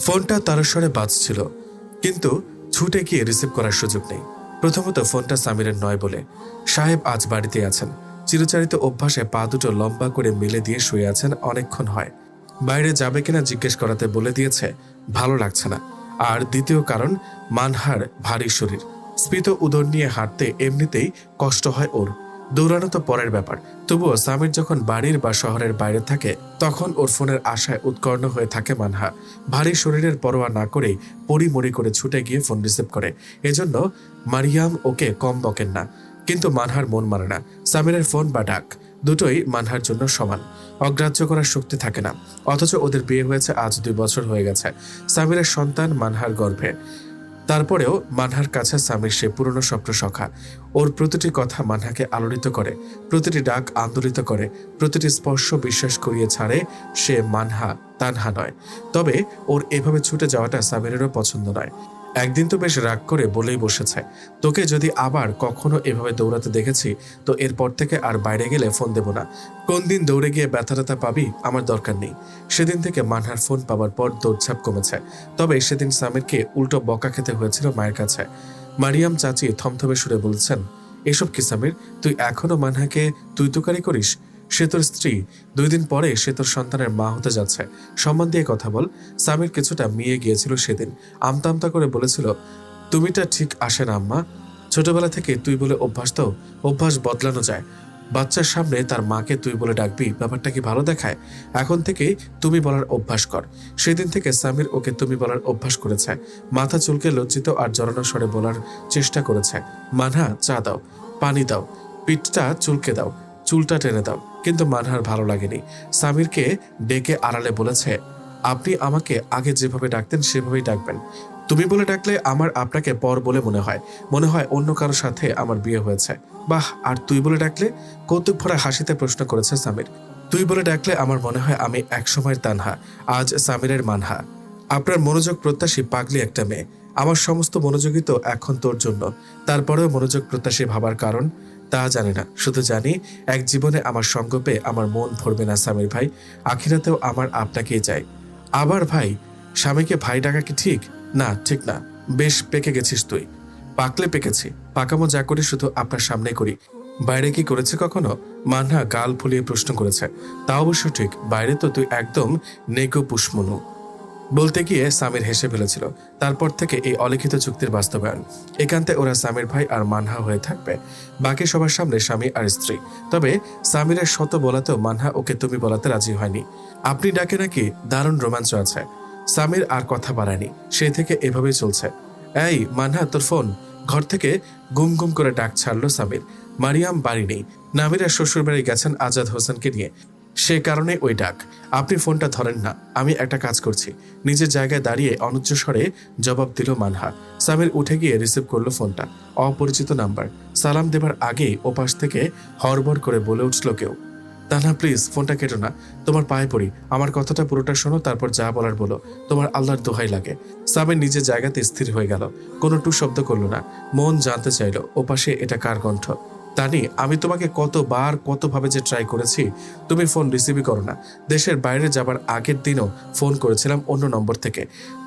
ফোনটা তারস্বরে বাজছিল, কিন্তু ছুটে গিয়ে রিসিভ করার সুযোগ নেই। প্রথমত ফোনটা সামিরের নয় বলে। সাহেব আজ বাড়িতে আছেন। চিরচারিত অভ্যাসে পা দুটো লম্বা করে মেলে দিয়ে শুয়ে আছেন অনেকক্ষণ হয়। বাইরে যাবে কিনা জিজ্ঞেস করাতে বলে দিয়েছে ভালো লাগছে না। আর দ্বিতীয় কারণ, মানহার ভারী শরীর, স্ফীত উদর নিয়ে হাঁটতে এমনিতেই কষ্ট হয় ওর। দৌড়ানো তো পরের ব্যাপার, তবুও সামির যখন বাড়ির বা শহরের বাইরে থাকে তখন ওর ফোনের আশায় উৎকর্ণ হয়ে থাকে মানহা। ভারী শরীরের পরোয়া না করেই পড়িমড়ি করে ছুটে গিয়ে ফোন রিসিভ করে। এজন্য মারিয়াম ওকে কম বকেন না। কিন্তু মানহার মন মানে না। সামিরের ফোন বা ডাক দুটোই মানহার জন্য সমান, অগ্রাহ্য করার শক্তি থাকে না। অথচ ওদের বিয়ে হয়েছে আজ 2 বছর হয়ে গেছে। সামিরের সন্তান মানহার গর্ভে। তারপরেও মানহার কাছে সামির সে পুরনো স্বপ্ন সখা। ওর প্রতিটি কথা মানহাকে আলোড়িত করে, প্রতিটি ডাক আন্দোলিত করে, প্রতিটি স্পর্শ বিশ্বাস করিয়ে ছাড়ে সে মানহা তানহা নয়। তবে ওর এভাবে ছুটে যাওয়াটা সামিরেরও পছন্দ নয়। একদিন তো বেশ রাগ করে বলেই বসেছে, তোকে যদি আবার কখনো এভাবে দৌড়াতে দেখেছি তো এরপর থেকে আর বাইরে গেলে ফোন দেব না। কোন দিন দৌড়ে গিয়ে ব্যথা ট্যাথা পাবি আমার দরকার নেই। সেদিন থেকে মানহার ফোন পাওয়ার পর দৌড়ঝাঁপ কমেছে। তবে সেদিন সামিরকে উল্টো বকা খেতে হয়েছিল মায়ের কাছে। মারিয়াম চাচি থমথমে সুরে বলছেন, এসব কি সামির, তুই এখনো মানহাকে তুই তুকারি করিস? সে তোর স্ত্রী, 2 দিন পরে সে তোর সন্তানের মা হতে যাচ্ছে। সম্মান দিয়ে কথা বল। সামির কিছুটা মিয়ে গিয়েছিল সেদিন, আমতা আমতা করে বলেছিল, তুমিটা ঠিক আসে না আম্মা। ছোটবেলা থেকে তুই বলে অভ্যাস, তো অভ্যাস বদলানো যায়। বাচ্চার সামনে তার মাকে তুই বলে ডাকবি, ব্যাপারটা কি ভালো দেখায়? এখন থেকেই তুমি বলার অভ্যাস কর। সেদিন থেকে সামির ওকে তুমি বলার অভ্যাস করেছে। মাথা চুলকে লজ্জিত আর জড়ানো স্বরে বলার চেষ্টা করেছে, মানহা চা দাও, পানি দাও, পিঠটা চুলকে দাও, চুলটা টেনে দাও। কিন্তু মানহার ভালো লাগেনি। সামিরকে ডেকে আড়ালে বলেছে, আপনি আমাকে আগে যেভাবে ডাকতেন সেভাবেই ডাকবেন। তুমি বলে ডাকলে আমার আপনাকে পর বলে মনে হয় অন্য কারোর সাথে আমার বিয়ে হয়েছে। বাহ, আর তুই বলে ডাকলে? কৌতুক ভরা হাসিতে প্রশ্ন করেছে সামির। তুই বলে ডাকলে আমার মনে হয় আমি একসময়ের তানহা, আজ সামিরের মানহা। আপনার মনোযোগ প্রত্যাশী পাগলি একটা মেয়ে। আমার সমস্ত মনোযোগই তো এখন তোর জন্য। তারপরেও মনোযোগ প্রত্যাশী ভাবার কারণ তা জানি না, শুধু জানি এক জীবনে আমার সঙ্গ পেয়ে আমার মন ভরবে না সামির ভাই। আখিরাতেও আমার আপনাকেই চাই। আবার ভাই, স্বামীকে ভাই ডাকা কি ঠিক? না, ঠিক না। বেশ পেকে গেছিস তুই। পাকলে পেকেছি। পাকামো যা করি শুধু আপনার সামনে করি। বাইরে কি করেছে কখনো? মানহা গাল ফুলিয়ে প্রশ্ন করেছে। তা অবশ্য ঠিক, বাইরে তো তুই একদম নেগো পুষ্মনু। বলতে গিয়ে সামির হেসে ফেলেছিল। তারপর থেকে এই অলিখিত চুক্তির বাস্তবায়ন। একান্তে ওরা সামির ভাই আর মানহা হয়ে থাকবে, বাকি সবার সামনে স্বামী আর স্ত্রী। তবে সামিরের শত বলাতেও মানহা ওকে তুমি বলাতে রাজি হয়নি। আপনি ডাকে নাকি দারুণ রোমাঞ্চ আছে। সামির আর কথা বাড়ায়নি, সেই থেকে এভাবেই চলছে। এই মানহা, তোর ফোন। ঘর থেকে গুম গুম করে ডাক ছাড়লো সামির। মারিয়াম বাড়ি নেই। নামিরা শ্বশুর বাড়ি গেছেন আজাদ হোসেনকে নিয়ে, সে কারণে ওই ডাক। আপনি ফোনটা ধরেন না, আমি একটা কাজ করছি। নিজের জায়গায় দাঁড়িয়ে অনুচ্চ স্বরে জবাব দিল মানহা। সামির উঠে গিয়ে রিসিভ করলো ফোনটা। অপরিচিত নাম্বার। সালাম দেবার আগেই ওপাশ থেকে হড়বড় করে বলে উঠল কেউ, তানহা প্লিজ ফোনটা কেটো না, তোমার পায়ে পড়ি, আমার কথাটা পুরোটা শোনো, তারপর যা বলার বলো, তোমার আল্লাহর দোহাই লাগে। সামির নিজের জায়গাতে স্থির হয়ে গেল, কোনো টু শব্দ করলো না। মন জানতে চাইল ওপাশে এটা কার কণ্ঠ। তানি, আমি তোমাকে কতবার কতভাবে যে ট্রাই করেছি, তুমি ফোন রিসিভই করো না। দেশের বাইরে যাবার আগের দিনও ফোন করেছিলাম অন্য নম্বর থেকে,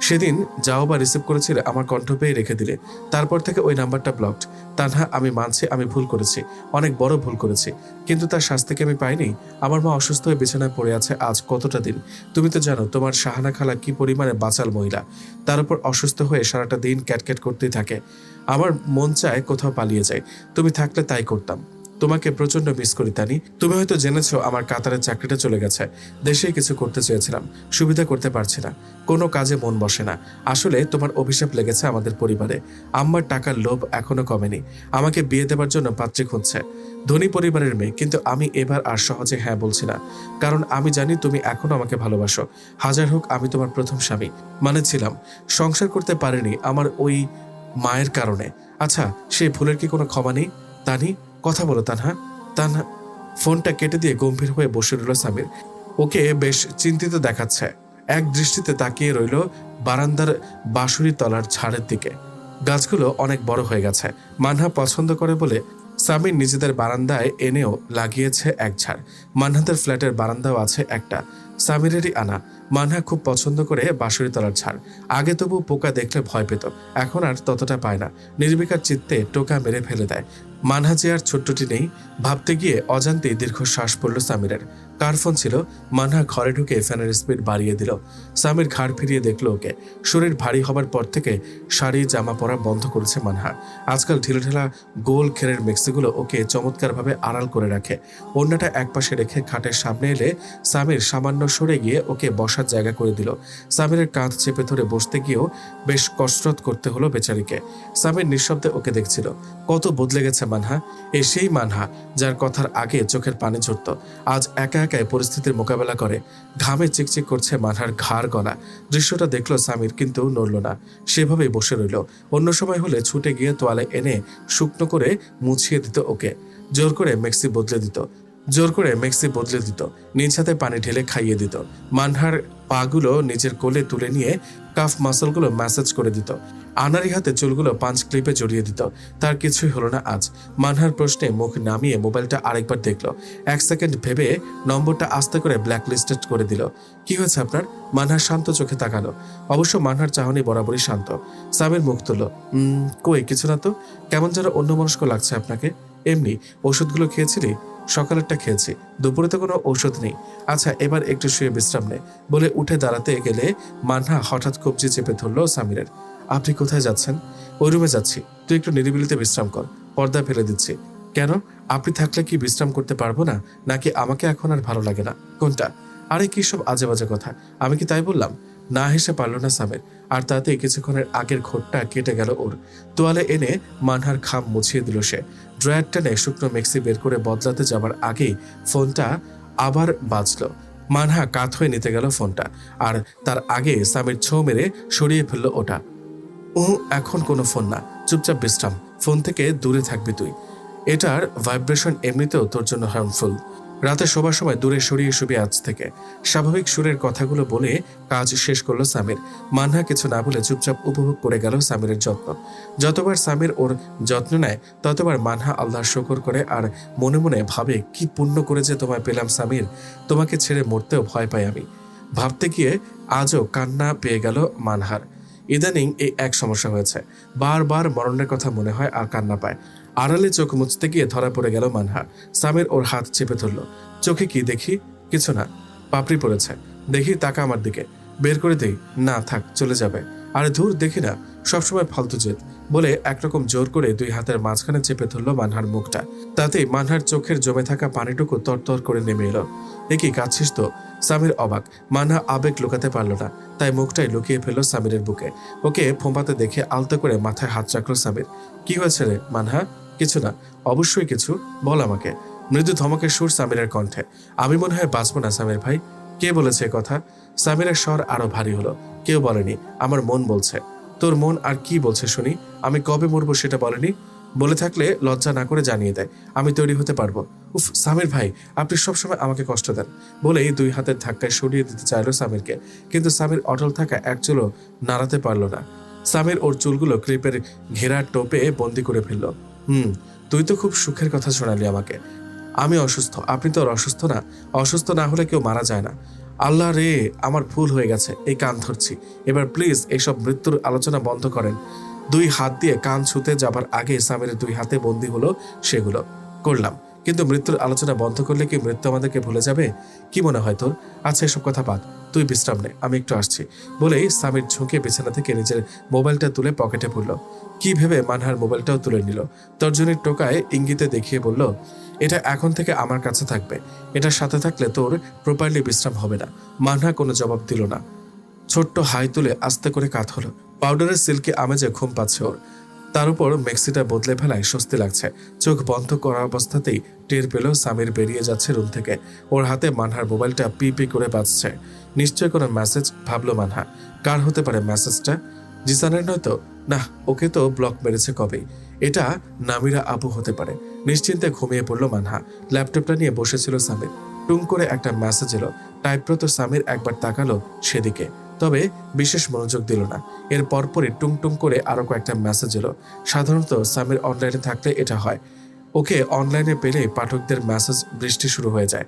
সেদিন যাও বা রিসিভ করেছিলে আমার কণ্ঠ পেয়ে রেখে দিলে। তারপর থেকে ওই নাম্বারটা ব্লকড। তানহা, আমি মানছি আমি ভুল করেছি, অনেক বড় ভুল করেছি, কিন্তু তার শাস্তি কি আমি পাইনি? আমার মা অসুস্থ হয়ে বিছানায় পড়ে আছে আজ কতটা দিন। তুমি তো জানো তোমার শাহানা খালা কি পরিমাণে বাচাল মহিলা। তার উপর অসুস্থ হয়ে সারাটা দিন ক্যাটক্যাট করতেই থাকে। আমার মন চায় কোথাও পালিয়ে যায়। তুমি থাকলে তাই করতাম। তোমাকে প্রচন্ড মিস করি তানি। তুমি হয়তো জেনেছো আমার কাতারের চাকরিটা চলে গেছে। দেশেই কিছু করতে চেয়েছিলাম, সুবিধা করতে পারছি না, কোনো কাজে মন বসে না। আসলে তোমার অভিশাপ লেগেছে আমাদের পরিবারে। আম্মার টাকার লোভ এখনো কমেনি, আমাকে বিয়ে দেবার জন্য পাত্রী খুঁজছে। ধনী পরিবারের মেয়ে, কিন্তু আমি এবার আর সহজে হ্যাঁ বলছি না, কারণ আমি জানি তুমি এখনো আমাকে ভালোবাসো। হাজার হোক আমি তোমার প্রথম স্বামী, মানে ছিলাম। সংসার করতে পারিনি আমার ওই মায়ের কারণে। আচ্ছা, সেই ভুলের কি কোনো ক্ষমা নেই? তানি, কথা বলো তানহা। তানহা ফোনটা কেটে দিয়ে গম্ভীর হয়ে বসে রইল সামির। ওকে বেশ চিন্তিত দেখাচ্ছে। এক দৃষ্টিতে তাকিয়ে রইল বারান্দার বাঁশুরি তলার ঝাড়ের দিকে। গাছগুলো অনেক বড় হয়ে গেছে। মানহা পছন্দ করে বলে সামির নিজেদের বারান্দায় এনেও লাগিয়েছে এক ঝাড়। মানহাদের ফ্ল্যাটের বারান্দাও আছে একটা। সামিরেরই আনা। মানহা খুব পছন্দ করে বাঁশুড়ি তলার ঝাড়। আগে তবু পোকা দেখলে ভয় পেত, এখন আর ততটা পায় না। নির্বিকার চিত্তে টোকা মেরে ফেলে দেয়। মানহা যে আর ছোট্টটি নেই ভাবতে গিয়ে অজান্তেই দীর্ঘ শ্বাস পড়ল সামিরের। কার ফোন ছিল? মানহা ঘরে ঢুকে ফ্যানের স্পিড বাড়িয়ে দিল। সামির ঘাড় ফিরিয়ে দেখল ওকে। শরীর ভারী হবার পর থেকে শাড়ি জামা পরা বন্ধ করেছে মানহা। আজকাল ঢিলেঢালা গোল ঘেরের মেক্সিগুলো ওকে চমৎকারভাবে আড়াল করে রাখে। ওড়নাটা একপাশে রেখে খাটের সামনে এলে সামির সামান্য সরে গিয়ে ওকে বসার জায়গা করে দিল। সামিরের কাঁধ চেপে ধরে বসতে গিয়েও বেশ কসরত করতে হলো বেচারিকে। সামির নিঃশব্দে ওকে দেখছিল। কত বদলে গেছে মানহা। সেই মানহা যার কথার আগে চোখের পানি ঝরত, আজ একা একাই পরিস্থিতির মোকাবেলা করে। ঘামে চিকচিক করছে মানহার ঘাড় গলা। দৃশ্যটা দেখলো সামির, কিন্তু নড়ল না, সেভাবেই বসে রইল। অন্য সময় হলে ছুটে গিয়ে তোয়ালে এনে শুকনো করে মুছিয়ে দিত ওকে। জোর করে মেক্সি বদলে দিত, নিজ হাতে পানি ঢেলে খাইয়ে দিত। মানহার পাগুলো নিজের কোলে তুলে নিয়ে কাফ মাসলগুলো ম্যাসাজ করে দিত। আনারি হাতে চুলগুলো পাঞ্চ ক্লিপে জড়িয়ে দিত। তার কিছুই হলো না আজ। মানহার প্রশ্নে মুখ নামিয়ে মোবাইলটা আরেকবার দেখলো। 1 সেকেন্ড ভেবে নম্বরটা আস্তে করে ব্ল্যাক লিস্টেড করে দিল। কি হয়েছে আপনার? মানহার শান্ত চোখে তাকালো। অবশ্য মানহার চাহনি বরাবরই শান্ত। সামির মুখ তুলল। কই কিছু না তো। কেমন যেন অন্যমনস্ক লাগছে আপনাকে। এমনি। ওষুধগুলো খেয়েছিলি? সকালেরটা খেয়েছি, দুপুরে তো কোনো ঔষধ নেই। আচ্ছা এবার একটু শুয়ে বিশ্রাম নে। বলে উঠে দাঁড়াতে গেলে মানহা হঠাৎ কবজি চেপে ধরল সামিরের। আপনি কোথায় যাচ্ছেন? ওই রুমে যাচ্ছি, তুই একটু নিরিবিলিতে বিশ্রাম কর। পর্দা ফেলে দিচ্ছি। কেন? আপনি থাকলে কি বিশ্রাম করতে পারবো না, নাকি আমাকে এখন আর ভালো লাগে না? কোনটা? আরে কি সব আজে বাজে কথা, আমি কি তাই বললাম? না হেসে পারল না সামির। আর তাতেই কিছুক্ষণের আগের ঘোরটা কেটে গেল ওর। তোয়ালে এনে মানহার খাম মুছিয়ে দিল সে। ড্রয়ার টেনে শুকনো মেক্সি বের করে বদলাতে যাবার আগেই ফোনটা আবার বাজলো। মানহা কাত হয়ে নিতে গেল ফোনটা, আর তার আগে সামির ছোঁ মেরে সরিয়ে ফেললো ওটা। এখন কোনো ফোন না, চুপচাপ বিশ্রাম। ফোন থেকে দূরে থাকবি তুই। এটার ভাইব্রেশন এমনিতেও তোর জন্য হার্মফুল। রাতে শোবার সময় দূরে সরিয়ে শুবি আজ থেকে। স্বাভাবিক সুরের কথাগুলো বলে কাজ শেষ করলো সামির। মানহা কিছু না বলে চুপচাপ উপভোগ করে গেল সামিরের যত্ন। যতবার সামির ওর যত্ন নেয় ততবার মানহা আল্লাহর শুকর করে আর মনে মনে ভাবে, কি পুণ্য করে যে তোমায় পেলাম সামির, তোমাকে ছেড়ে মরতেও ভয় পাই আমি। ভাবতে গিয়ে আজও কান্না পেয়ে গেল মানহার। ইদানিং এই এক সমস্যা হয়েছে, বারবার মরণের কথা মনে হয় আর কান্না পায়। আড়ালে চোখ মুছতে গিয়ে ধরা পড়ে গেল মানহা। সামির ওর হাত চেপে ধরল। চোখে কি দেখি? কিছু না, পাপড়ি পড়েছে। দেখি, তাকা আমার দিকে। বের করে দেই? না থাক, চলে যাবে। আরে ধুর, দেখি না, সবসময় ফালতু জেদ। বলে একরকম জোর করে 2 হাতের মাঝখানে চেপে ধরল মানহার মুখটা। তাতেই মানহার চোখের জমে থাকা পানিটুকু তরতর করে নেমে এলো। এ কি, কাঁদছিস তো? সামির অবাক। মানহা আবেগ লুকাতে পারল না, তাই মুখটাই লুকিয়ে ফেললো সামিরের বুকে। ওকে ফোঁপাতে দেখে আলতো করে মাথায় হাত রাখলো সামির। কি হয়েছে রে মানহা? কিছু না। অবশ্যই কিছু, বল আমাকে। মৃদু ধমকের সুর সামিরের কণ্ঠে। আমি মনে হয় বাঁচবো না সামির ভাই। কে বলেছে কথা? সামিরের স্বর আরো ভারী হলো। কেউ বলেনি, আমার মন বলছে। তোর মন আর কি বলছে শুনি? আমি কবে মরবো সেটা বলেনি? বলে থাকলে লজ্জা না করে জানিয়ে দেয়, আমি তৈরি হতে পারবো। উফ সামির ভাই, আপনি সবসময় আমাকে কষ্ট দেন। বলেই 2 হাতের ধাক্কায় সরিয়ে দিতে চাইল সামিরকে, কিন্তু সামির অটল থাকা এক চুলও নাড়াতে পারল না। সামির ওর চুলগুলো ক্লিপের ঘেরার টোপে বন্দি করে ফেলল। তুই তো খুব সুখের কথা শোনালি আমাকে। আমি অসুস্থ, আপনি তো আর অসুস্থ না। অসুস্থ না হলে কেউ মারা যায় না। আল্লাহ রে, আমার ভুল হয়ে গেছে, এই কান ধরছি। এবার প্লিজ এইসব মৃত্যুর আলোচনা বন্ধ করেন। 2 হাত দিয়ে কান ছুঁতে যাবার আগে সামিরের 2 হাতে বন্দি হলো সেগুলো। করলাম, কিন্তু মৃত্যুর আলোচনা বন্ধ করলে কি মৃত্যু আমাদেরকে ভুলে যাবে? কি মনে হয় তোর? আচ্ছা এসব কথা বাদ, তুই বিশ্রাম নে, আমি একটু আসছি। বলেই সামির ঝুঁকে বিছানা থেকে নিজের মোবাইলটা তুলে পকেটে পুরল। কি ভেবে মানহার মোবাইলটাও তুলে নিল। তর্জনীর টোকায় ইঙ্গিতে দেখিয়ে বলল, এটা এখন থেকে আমার কাছে থাকবে। এটার সাথে থাকলে তোর প্রপারলি বিশ্রাম হবে না। মানহা কোনো জবাব দিল না। ছোট্ট হাই তুলে আস্তে করে কাত হলো। পাউডারের সিল্কি আমেজে ঘুম পাচ্ছে ওর। তার উপর মেক্সিটা বদলে ফেলায় স্বস্তি লাগছে। চোখ বন্ধ করা অবস্থাতেই টের পেল সামির বেরিয়ে যাচ্ছে রুম থেকে। ওর হাতে মানহার মোবাইলটা পি পি করে বাজছে। নিশ্চয় কোনো মেসেজ, ভাবলো মানহা। কার হতে পারে মেসেজটা? জিসানের নয় তো? না, ওকে তো ব্লক মেরেছে কবেই। এটা নামিরা আপু হতে পারে। নিশ্চিন্তে ঘুমিয়ে পড়লো মানহা। ল্যাপটপটা নিয়ে বসেছিল সামির। টুং করে একটা মেসেজ এলো। টাইপরত সামির একবার তাকালো সেদিকে, তবে বিশেষ মনোযোগ দিল না। এর পরপরই টুং টুং করে আরো কয়েকটা মেসেজ এলো। সাধারণত সামির অনলাইনে থাকলে এটা হয়। ওকে অনলাইনে পেলে পাঠকদের মেসেজ বৃষ্টি শুরু হয়ে যায়।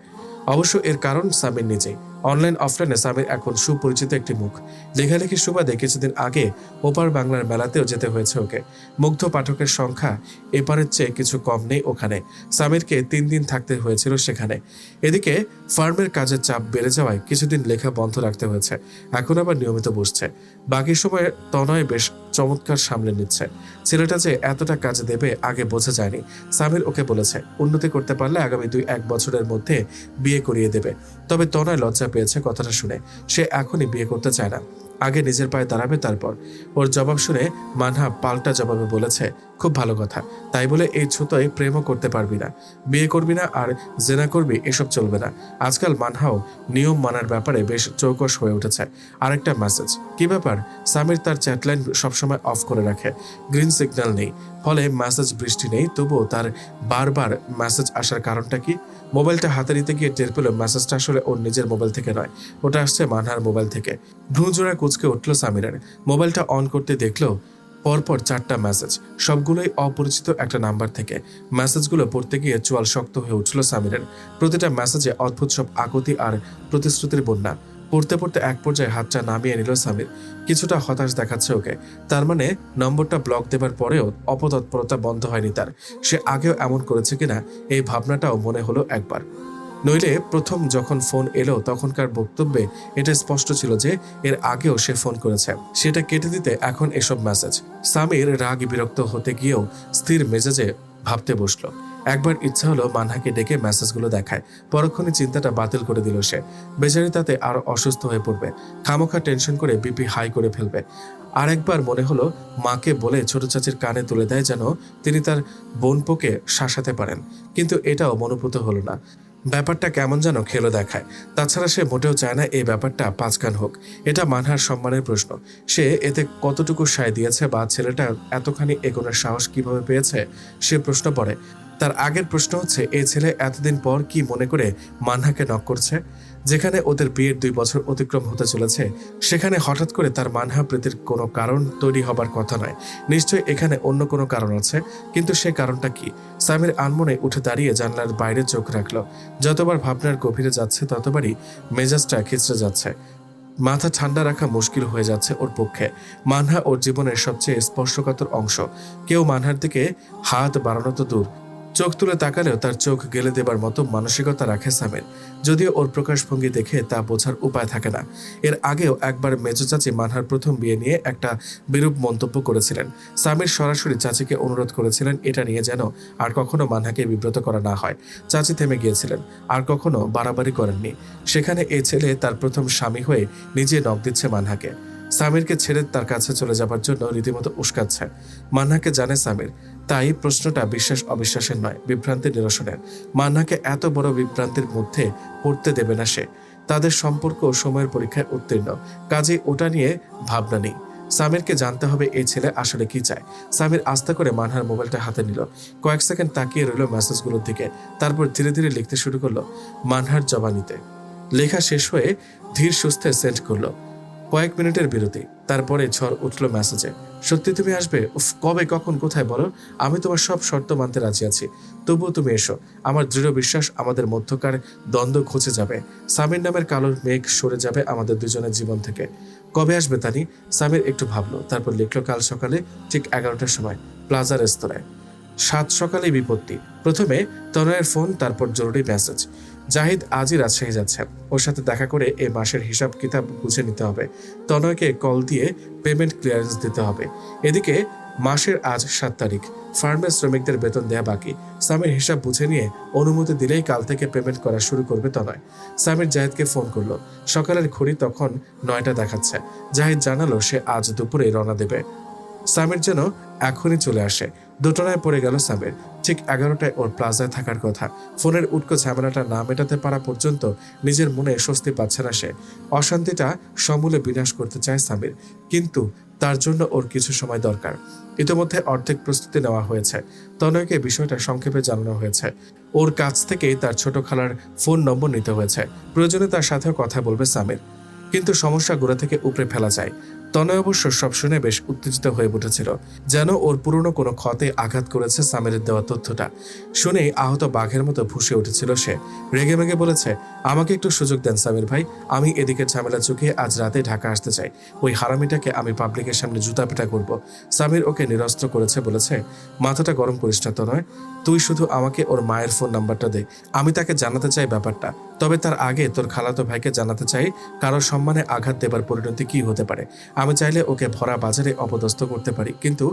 অবশ্য এর কারণ সামির নিজেই। অনলাইন অফলাইনে সামির এখন সুপরিচিত একটি মুখ। লেখালেখির সুবাদে কিছুদিন আগে ওপার বাংলার মেলাতেও যেতে হয়েছে ওকে। মুগ্ধ পাঠকের সংখ্যা এপারের চেয়ে কিছু কম নেই ওখানে। সামিরকে 3 দিন থাকতে হয়েছিল সেখানে। এদিকে ফার্মের কাজের চাপ বেড়ে যাওয়ায় কিছুদিন লেখা বন্ধ রাখতে হয়েছে। এখন আবার নিয়মিত বসছে। বাকি সময়ে তনয় বেশ চমৎকার সামলে নিচ্ছে। ছেলেটা যে এতটা কাজ দেবে আগে বোঝা যায়নি। সামির ওকে বলেছে উন্নতি করতে পারলে আগামী 2-1 বছরের মধ্যে বিয়ে করিয়ে দেবে। তবে তনয় লজ্জা পেয়েছে কথাটা শুনে। সে এখনই বিয়ে করতে চায় না, আগে নিজের পায়ে দাঁড়াবে তারপর। ওর জবাব শুনে মানহা পাল্টা জবাবে বলেছে, খুব ভালো কথা, তাই বলে এই ছুতোয় প্রেমও করতে পারবি না, বিয়ে করবি না আর জেনা করবি, এসব চলবে না। আজকাল মানহাও নিয়ম মানার ব্যাপারে বেশ চৌকস হয়ে উঠেছে। আরেকটা মেসেজ, কি ব্যাপার? সামির তার চ্যাটলাইন সবসময় অফ করে রাখে, গ্রিন সিগন্যাল নেই, ফলে মেসেজ বৃষ্টি নেই, তবুও তার বারবার মেসেজ আসার কারণটা কি? মোবাইলটা হাতে নিতে গিয়ে টের পেল মেসেজটা আসলে ওর নিজের মোবাইল থেকে নয়, ওটা আসছে মানহার মোবাইল থেকে। ভ্রুজোড়া কুচকে উঠল সামিরের। মোবাইলটা অন করতে দেখলো পরপর 4টা মেসেজ, সবগুলোই অপরিচিত একটা নাম্বার থেকে। মেসেজগুলো পড়তে গিয়ে চোয়াল শক্ত হয়ে উঠল সামিরের। প্রতিটা মেসেজে অদ্ভুত সব আকুতি আর প্রতিশ্রুতির বন্যা। পড়তে পড়তে এক পর্যায়ে হাতটা নামিয়ে নিল সামির। কিছুটা হতাশ দেখাচ্ছে ওকে। তার মানে নম্বরটা ব্লক দেবার পরেও অপতৎপরতা বন্ধ হয়নি তার। সে আগেও এমন করেছে কিনা এই ভাবনাটাও মনে হলো একবার। নইলে প্রথম যখন ফোন এলো তখনকার বক্তব্যে এটা স্পষ্ট ছিল যে এর আগেও সে ফোন করেছে। সেটা কেটে দিতে এখন এসব মেসেজ। সামির রাগ বিরক্ত হতে গিয়েও স্থির মেজাজে ভাবতে বসলো। একবার ইচ্ছা হলো মানহাকে ডেকে মেসেজগুলো দেখায়, পরক্ষণে চিন্তাটা বাতিল করে দিল সে। বেচারি তাতে আরো অসুস্থ হয়ে পড়বে, খামোখা টেনশন করে বিপি হাই করে ফেলবে। আর একবার মনে হলো মাকে বলে ছোট চাচির কানে তুলে দেয় যেন তিনি তার বোনপোকে শাসাতে পারেন, কিন্তু এটাও মনোভূত হলো না। ব্যাপারটা কেমন যেন খেলো দেখায়। তাছাড়া সে মোটেও চায় না এই ব্যাপারটা পাঁচকান হোক। এটা মানহার সম্মানের প্রশ্ন। সে এতে কতটুকু সায় দিয়েছে বা ছেলেটা এতখানি এগোনোর সাহস কিভাবে পেয়েছে সে প্রশ্ন পড়ে। তার আগের প্রশ্ন হচ্ছে, এই ছেলে এতদিন পর কি মনে করে মানহাকে নক করছে? যেখানে ওদের বিয়ের 2 বছর অতিক্রম হতে চলেছে সেখানে হঠাৎ করে তার মানহা প্রীতির কোনো কারণ তৈরি হবার কথা নয়। নিশ্চয়ই এখানে অন্য কোনো কারণ আছে, কিন্তু সে কারণটা কি? সামির আনমনে উঠে দাঁড়িয়ে জানলার বাইরে চোখ রাখলো। যতবার ভাবনার গভীরে যাচ্ছে ততবারই মেজাজটা খিচড়ে যাচ্ছে। মাথা ঠান্ডা রাখা মুশকিল হয়ে যাচ্ছে ওর পক্ষে। মানহা ওর জীবনের সবচেয়ে স্পর্শকাতর অংশ। কেউ মানহার দিকে হাত বাড়ানো তো দূর, চোখ তুলে তাকালেও তার চোখ গেলে দেবার মতো মানসিকতা রাখে সামির। যদিও ওর প্রকাশভঙ্গি দেখে তা বোঝার উপায় থাকে না। এর আগেও একবার মেজো চাচি মানহার প্রথম বিয়ে নিয়ে একটা বিরূপ মন্তব্য করেছিলেন। সামির সরাসরি চাচিকে অনুরোধ করেছিলেন এটা নিয়ে যেন আর কখনো মানহাকে বিব্রত করা না হয়। চাচি থেমে গিয়েছিলেন, আর কখনো বাড়াবাড়ি করেননি। সেখানে এই ছেলে তার প্রথম স্বামী হয়ে নিজে নখ দিচ্ছে মানহাকে। সামিরকে ছেড়ে তার কাছে চলে যাবার জন্য রীতিমতো উস্কাচ্ছে। মানহাকে জানে সামির, তাই প্রশ্নটা বিশ্বাস অবিশ্বাসের নয়, বিভ্রান্তির নিরসনের। মানহাকে এত বড় বিভ্রান্তির মধ্যে পড়তে দেবে না সে। তাদের সম্পর্ক সময়ের পরীক্ষায় উত্তীর্ণ, কাজে ওটা নিয়ে ভাবনা নেই। সামিরকে জানতে হবে এই ছেলে আসলে কি চায়। সামির আস্তে করে মানহার মোবাইলটা হাতে নিল। কয়েক সেকেন্ড তাকিয়ে রইল মেসেজগুলোর দিকে, তারপর ধীরে ধীরে লিখতে শুরু করলো মানহার জবানিতে। লেখা শেষ হয়ে ধীর সুস্থে সেন্ড করলো। কয়েক মিনিটের বিরতি, তারপরে ঝড় উঠলো মেসেজে। সত্যি তুমি আসবে? উফ, কবে, কখন, কোথায় বলো, আমি তোমার সব শর্ত মানতে রাজি আছি, তবুও তুমি এসো। আমার দৃঢ় বিশ্বাস আমাদের মধ্যকার দ্বন্দ্ব ঘুচে যাবে। সামির নামের কালো মেঘ সরে যাবে আমাদের দুজনের জীবন থেকে। কবে আসবে তানি? সামির একটু ভাবলো, তারপর লিখলো কাল সকালে ঠিক 11টার সময়, প্লাজা রেস্তোরাঁয়। 7 সকালে বিপত্তি। প্রথমে তনয়ের ফোন, তারপর জরুরি মেসেজ। জাহিদ আজই রাজশাহী যাচ্ছে, ওর সাথে দেখা করে এই মাসের হিসাব কিতাব বুঝে নিতে হবে। তনয়কে কল দিয়ে পেমেন্ট ক্লিয়ারেন্স দিতে হবে। এদিকে মাসের আজ 7 তারিখ, ফার্মের শ্রমিকদের বেতন দেয়া বাকি। সামির হিসাব বুঝে নিয়ে অনুমতি দিলেই কাল থেকে পেমেন্ট করা শুরু করবে তনয়। সামির জাহিদকে ফোন করলো। সকালের ঘড়ি তখন 9টা দেখাচ্ছে। জাহিদ জানালো সে আজ দুপুরে রওনা দেবে। সামির যেন এখনই চলে আসে। দোটানায় পড়ে গেল সামির। ঠিক 11টায় ওর প্লাজায় থাকার কথা। ফোনের উটকো ঝামেলাটা না মেটাতে পারা পর্যন্ত নিজের মনে স্বস্তি পাচ্ছে না সে। অশান্তিটা সমূলে বিনাশ করতে চায় সামির, কিন্তু তার জন্য ওর কিছু সময় দরকার। ইতিমধ্যে অর্ধেক প্রস্তুতি নেওয়া হয়েছে। তনয়কে বিষয়টা সংক্ষেপে জানানো হয়েছে। ওর কাছ থেকেই তার ছোট খালার ফোন নম্বর নিতে হয়েছে। প্রয়োজনে তার সাথেও কথা বলবে সামির, কিন্তু সমস্যা গোড়া থেকে উপড়ে ফেলা যায়। তনয় অবশ্য সব শুনে বেশ উত্তেজিত হয়ে উঠেছিল, যেন ওর পুরনো কোনো ক্ষতে আঘাত করেছে সামিরের দেওয়া তথ্যটা। শুনেই আহত বাঘের মতো ফুঁসে উঠেছিল সে। রেগে মেগে বলেছে, আমাকে একটু সুযোগ দেন সামির ভাই, আমি এদিকে ঝামেলা চুকিয়ে আজ রাতে ঢাকা আসতে চাই। ওই হারামিটাকে আমি পাবলিকের সামনে জুতা পেটা করব। সামির ওকে নিরস্ত্র করেছে বলেছে, মাথাটা গরম করিস না তো নয়, তুই শুধু আমাকে ওর মায়ের ফোন নাম্বারটা দে, আমি তাকে জানাতে চাই ব্যাপারটা। তবে তার আগে তোর খালাতো ভাইকে জানাতে চাই কারো সম্মানে আঘাত দেবার পরিণতি কি হতে পারে। আমি চাইলে ওকে ভরা বাজারে অপদস্থ করতে পারি, কিন্তু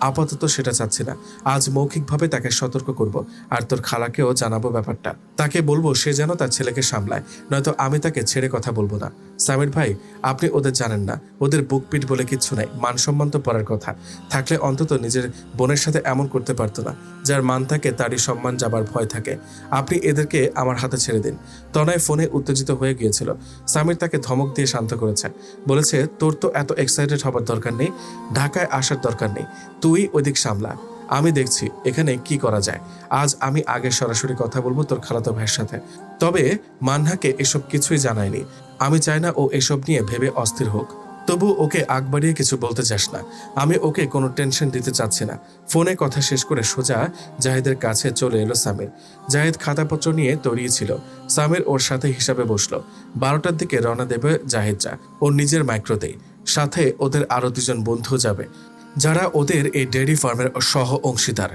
আপাতত সেটা চাচ্ছি না। আজ মৌখিকভাবে তাকে সতর্ক করব, আর তোর খালাকেও জানাবো ব্যাপারটা। তাকে বলবো সে যেন তার ছেলেকে সামলায়, নয়তো আমি তাকে ছেড়ে কথা বলবো না। সামির ভাই, আপনি ওদের জানেন না, ওদের বুকপিট বলে কিচ্ছু নাই, মান সম্মান তো পড়ার কথা। থাকলে অন্তত নিজের বোনের সাথে এমন করতে পারতো না। যার মান থাকে তারই সম্মান যাবার ভয় থাকে। আপনি এদেরকে আমার হাতে ছেড়ে দিন। তনয় ফোনে উত্তেজিত হয়ে গিয়েছিল। সামির তাকে ধমক দিয়ে শান্ত করেছে, বলেছে, তোর তো এত এক্সাইটেড হবার দরকার নেই, ঢাকায় আসার দরকার নেই, তুই ওইদিক সামলা, আমি দেখছি এখানে কি করা যায়। আজ আমি আগে সরাসরি কথা বলবো তোর খালাতো ভাইয়ের সাথে। তবে মান্নাকে এসব কিছুই জানায়নি। আমি চাই না ও এসব নিয়ে ভেবে অস্থির হোক। তবু ওকে আগ বাড়িয়ে কিছু বলতে চাস না, আমি ওকে কোনো টেনশন দিতে চাচ্ছি না। ফোনে কথা শেষ করে সোজা জাহিদের কাছে চলে এলো সামির। জাহিদ খাতাপত্র নিয়ে তৈরিয়েছিল। সামির ওর সাথে হিসাবে বসলো। 12টার দিকে রওনা দেবে জাহিদরা ওর নিজের মাইক্রোতেই। সাথে ওদের আরো 2জন বন্ধু যাবে, যারা ওদের এই ডেয়ারি ফার্মের সহ অংশীদার।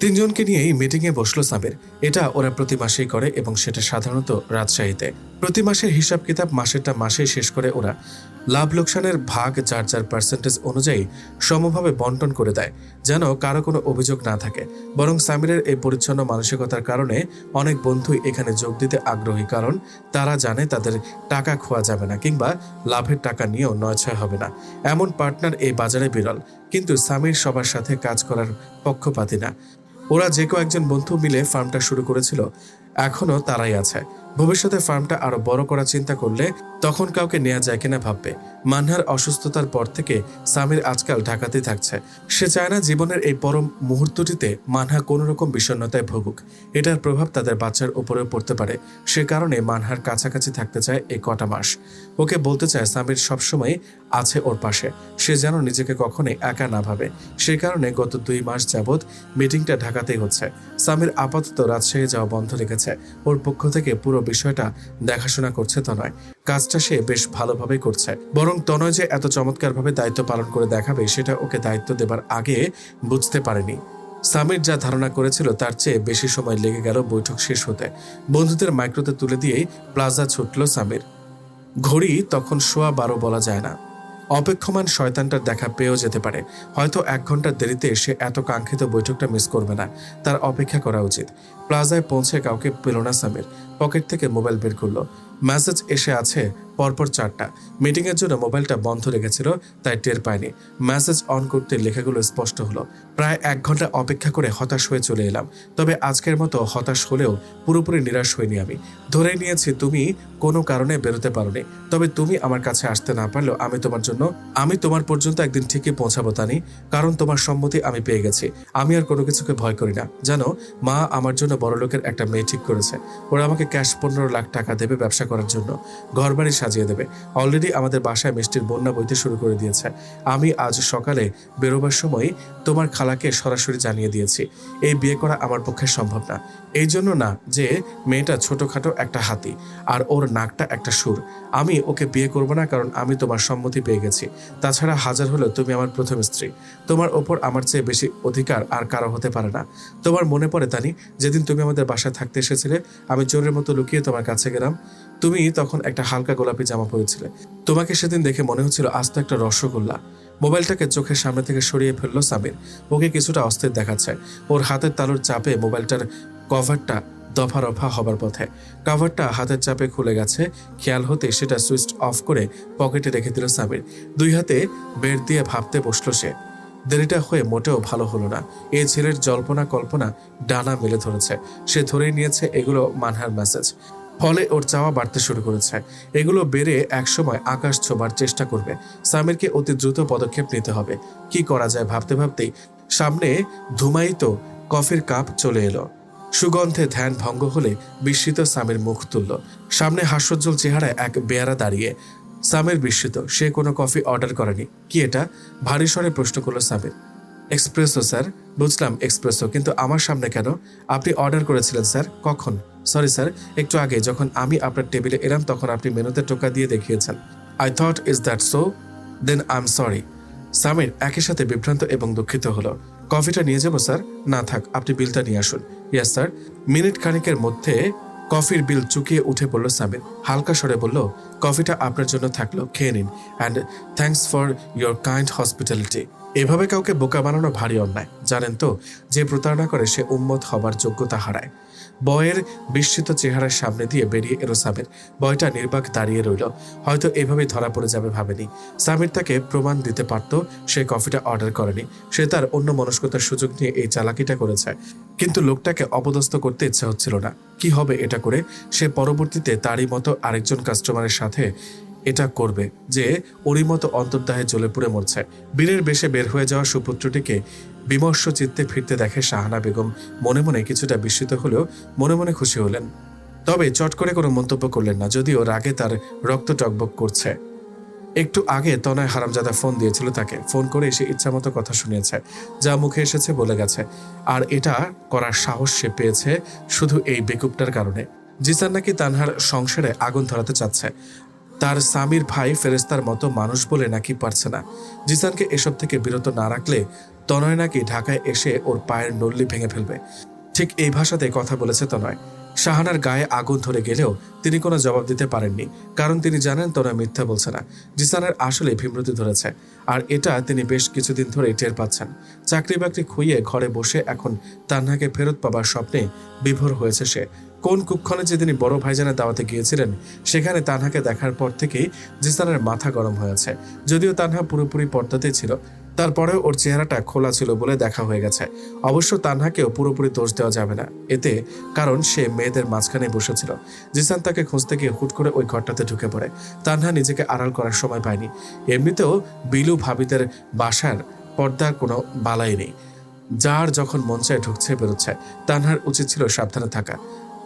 3জনকে নিয়েই মিটিংয়ে বসলো সামির। এটা ওরা প্রতি মাসেই করে এবং সেটা সাধারণত রাজশাহীতে। প্রতি মাসের হিসাব কিতাব মাসেরটা মাসেই শেষ করে ওরা। লাভ লোকসানের ভাগ যার যার পার্সেন্টেজ অনুযায়ী সমভাবে বন্টন করে দেয়, যেন কারো কোনো অভিযোগ না থাকে। বরং সামিরের এই পরিচ্ছন্ন মানসিকতার কারণে অনেক বন্ধুই এখানে যোগ দিতে আগ্রহী, কারণ তারা জানে তাদের টাকা খোয়া যাবে না, কিংবা লাভের টাকা নিয়েও নয়ছয় হবে না। এমন পার্টনার এই বাজারে বিরল। কিন্তু সামির সবার সাথে কাজ করার পক্ষপাতী না। ওরা যে কয়েকজন বন্ধু মিলে ফার্মটা শুরু করেছিল, এখনো তারাই আছে। ভবিষ্যতে ফার্মটা আরো বড় করার চিন্তা করলে তখন কাউকে নেওয়া যায় কিনা ভাববে। মানহার অসুস্থতার পর থেকে সামির আজকাল ঢাকাতেই থাকছে। সে চায় না জীবনের এই পরম মুহূর্তটিতে মানহা কোনো রকম বিষণ্ণতায় ভুগুক। এটার প্রভাব তাদের বাচ্চার উপরেও পড়তে পারে। সে কারণে মানহার কাছাকাছি থাকতে চায় এই কটা মাস। ওকে বলতে চায় সামির সবসময় আছে ওর পাশে, সে যেন নিজেকে কখনোই একা না ভাবে। সে কারণে গত 2 মাস যাবৎ মিটিংটা ঢাকাতেই হচ্ছে। সামির আপাতত রাজশাহী যাওয়া বন্ধ রেখেছে। ওর পক্ষ থেকে পুরো বিষয়টা দেখাশোনা করছে তনয়। কাজটা সে বেশ ভালোভাবেই করছে। বরং তনয় যে এত চমৎকারভাবে দায়িত্ব পালন করে দেখাবে সেটা ওকে দায়িত্ব দেবার আগে বুঝতে পারেনি। সামির যা ধারণা করেছিল তার চেয়ে বেশি সময় লেগে গেল বৈঠক শেষ হতে। বন্ধুদের মাইক্রোতে তুলে দিয়েই প্লাজা ছুটল সামির। ঘড়ি তখন 12:15 বলা যায় না। অপেক্ষমান শয়তানটার দেখা পেয়েও যেতে পারে। হয়তো 1 ঘন্টার দেরিতে সে এত কাঙ্ক্ষিত বৈঠকটা মিস করবে না। তার অপেক্ষা করা উচিত। প্লাজায় পৌঁছে কাউকে পেল না সামির। পকেট থেকে মোবাইল বের করলো। মেসেজ এসে আছে পরপর 4টা। মিটিংয়ের জন্য মোবাইলটা বন্ধ রেখেছিল, তাই টের পায়নি। মেসেজ অন করতে লেখাগুলো স্পষ্ট হলো। প্রায় 1 ঘন্টা অপেক্ষা করে হতাশ হয়ে চলে এলাম। তবে আজকের মতো হতাশ হলেও পুরোপুরি নিরাশ হইনি আমি। ধরে নিয়েছি তুমি কোনো কারণে বেরোতে পারোনি। তবে তুমি আমার কাছে আসতে না পারলেও আমি তোমার পর্যন্ত একদিন ঠিকই পৌঁছাবো তানি। কারণ তোমার সম্মতি আমি পেয়ে গেছি। আমি আর কোনো কিছুকে ভয় করি না। জানো, মা আমার জন্য বড়লোকের একটা মেয়ে ঠিক করেছে। ওরা আমাকে ক্যাশ 15 লাখ টাকা দেবে ব্যবসা করার জন্য, ঘরবাড়ি সাজিয়ে দেবে। অলরেডি আমাদের বাসায় মিষ্টির বন্যা বইতে শুরু করে দিয়েছে। আমি আজ সকালে বেরোবার সময় তোমার খালাকে সরাসরি জানিয়ে দিয়েছি এই বিয়ে করা আমার পক্ষে সম্ভব না। এই জন্য না যে মেয়েটা ছোটখাটো একটা হাতি আর ওর নাকটা একটা সুর। আমি ওকে বিয়ে করবো না, কারণ আমি তোমার সম্মতি পেয়ে গেছি। তাছাড়া হাজার হলেও তুমি আমার প্রথম স্ত্রী। তোমার ওপর আমার চেয়ে বেশি অধিকার আর কারো হতে পারে না। তোমার মনে পড়ে তানি, যেদিন তুমি আমাদের বাসায় থাকতে এসেছিলে, আমি চোরের মতো লুকিয়ে তোমার কাছে গেলাম। তুমি তখন একটা হালকা গোলাপি জামা পরেছিলে। তোমাকে সেদিন দেখে মনে হচ্ছিল আস্ত একটা রসগোল্লা। মোবাইলটাকে চোখের সামনে থেকে সরিয়ে ফেললো সামির। ওকে কিছুটা অস্থির দেখাচ্ছে। ওর হাতের তালুর চাপে মোবাইলটার কভারটা দফা রফা হবার পথে। কভারটা হাতের চাপে খুলে গেছে। খেয়াল হতে সেটা সুইচ অফ করে পকেটে রেখে দিল সামির। 2 হাতে বের দিয়ে ভাবতে বসলো সে। দেরিটা হয়ে মোটেও ভালো হলো না। এই ছেলের জল্পনা কল্পনা ডানা মেলে ধরেছে। সে ধরেই নিয়েছে এগুলো মানহার মেসেজ। ফলে ওর চাওয়া বাড়তে শুরু করেছে। এগুলো বেড়ে একসময় আকাশ ছোঁবার চেষ্টা করবে। সামিরকে অতি দ্রুত পদক্ষেপ নিতে হবে। কি করা যায় ভাবতে ভাবতেই সামনে ধুমায়িত কফির কাপ চলে এলো। সুগন্ধে ধ্যান ভঙ্গ হলে বিস্মিত সামির মুখ তুলল। সামনে হাস্যোজ্জ্বল চেহারায় এক বেয়ারা দাঁড়িয়ে। সামির বিস্মিত। সে কোনো কফি অর্ডার করেনি। কি এটা? ভারী স্বরে প্রশ্ন করলো সামির। Espresso sir. বুঝলাম এক্সপ্রেসো, কিন্তু আমার সামনে কেন? আপনি অর্ডার করেছিলেন স্যার। কখন? সরি স্যার, একটু আগে যখন আমি আপনার টেবিলে এলাম তখন আপনি মেনুতে টোকা দিয়ে দেখিয়েছেন। I thought is that so? Then I am sorry. Samir একই সাথে বিভ্রান্ত এবং দুঃখিত হলো। কফিটা নিয়ে যাবো স্যার? না থাক, আপনি বিলটা নিয়ে আসুন। Yes sir. মিনিট খানিকের মধ্যে কফির বিল চুকিয়ে উঠে পড়ল সামির। হালকা স্বরে বলল, কফিটা আপনার জন্য থাকলো, খেয়ে নিন। And thanks for your kind hospitality. এভাবে কাউকে বোকা বানানো ভারী অন্যায়, জানেন তো? যে প্রতারণা করে সে উম্মত হবার যোগ্যতা হারায়। বয়ের বিস্মিত চেহারার সামনে দিয়ে বেরিয়ে এলো সামির। বয়টা নির্বাক দাঁড়িয়ে রইল। হয়তো এভাবেই ধরা পড়ে যাবে ভাবেনি। সামির তাকে প্রমাণ দিতে পারত সে কফিটা অর্ডার করেনি। সে তার অন্য মনস্কতার সুযোগ নিয়ে এই চালাকিটা করেছে। কিন্তু লোকটাকে অপদস্থ করতে ইচ্ছা হচ্ছিল না। কি হবে এটা করে? সে পরবর্তীতে তারই মতো আরেকজন কাস্টমারের সাথে এটা করবে যে ওরই মতো অন্তর্দাহে জ্বলে পুড়ে মরছে। বীরের বেশে বের হয়ে যাওয়া সুপুত্রটিকে বিমর্ষ চিত্তে ফিরতে দেখে শাহানা বেগম মনে মনে কিছুটা বিস্মিত হলেও মনে মনে খুশি হলেন। তবে চট করে কোনো মন্তব্য করলেন না, যদিও রাগে তার রক্ত টকবক করছে। একটু আগে তনয় হারামজাদা ফোন দিয়েছিল তাকে। ফোন করে এসে ইচ্ছামতো কথা শুনিয়েছে, যা মুখে এসেছে বলে গেছে। আর এটা করার সাহস সে পেয়েছে শুধু এই বেকুবটার কারণে। জিসান নাকি তানহার সংসারে আগুন ধরাতে চাচ্ছে। তার স্বামীর ভাই ফেরেস্তার মতো মানুষ বলে নাকি পারছে না। জিসানকে এসব থেকে বিরত না রাখলে তনয় নাকি ঢাকায় এসে ওর পায়ের নল্লি ভেঙে ফেলবে। ঠিক এই ভাষাতে কথা বলেছে তনয়। শাহানার গায়ে আগুন ধরে গেলেও তিনি কোনো জবাব দিতে পারেননি, কারণ তিনি জানেন তনয় মিথ্যা বলছে না। জিসানের আসলে ভীমরতি ধরেছে, আর এটা তিনি বেশ কিছুদিন ধরে টের পাচ্ছেন। চাকরি বাকরি খুইয়ে ঘরে বসে এখন তান্নাকে ফেরত পাবার স্বপ্নে বিভোর হয়েছে সে। কোন কুক্ষণে যে তিনি বড় ভাইজানের দাওয়াতে গিয়েছিলেন, সেখানে তানহাকে দেখার পর থেকেই জিসানের মাথা গরম হয়েছে। যদিও তানহা পুরোপুরি পর্দাতেই ছিল, তারপরেও ওর চেহারাটা খোলা ছিল বলে দেখা হয়ে গেছে। অবশ্য তানহাকেও পুরোপুরি দোষ দেওয়া যাবে না এতে, কারণ সে মেয়েদের মাঝখানে বসেছিল। জিসান তাকে খুঁজতে গিয়ে হুট করে ওই ঘরটাতে ঢুকে পড়ে। তানহা নিজেকে আড়াল করার সময় পায়নি। এমনিতেও বিলু ভাবিদের বাসার পর্দার কোনো বালাই নেই। যার যখন মন চায় ঢুকছে বেরোচ্ছে। তানহার উচিত ছিল সাবধানে থাকা।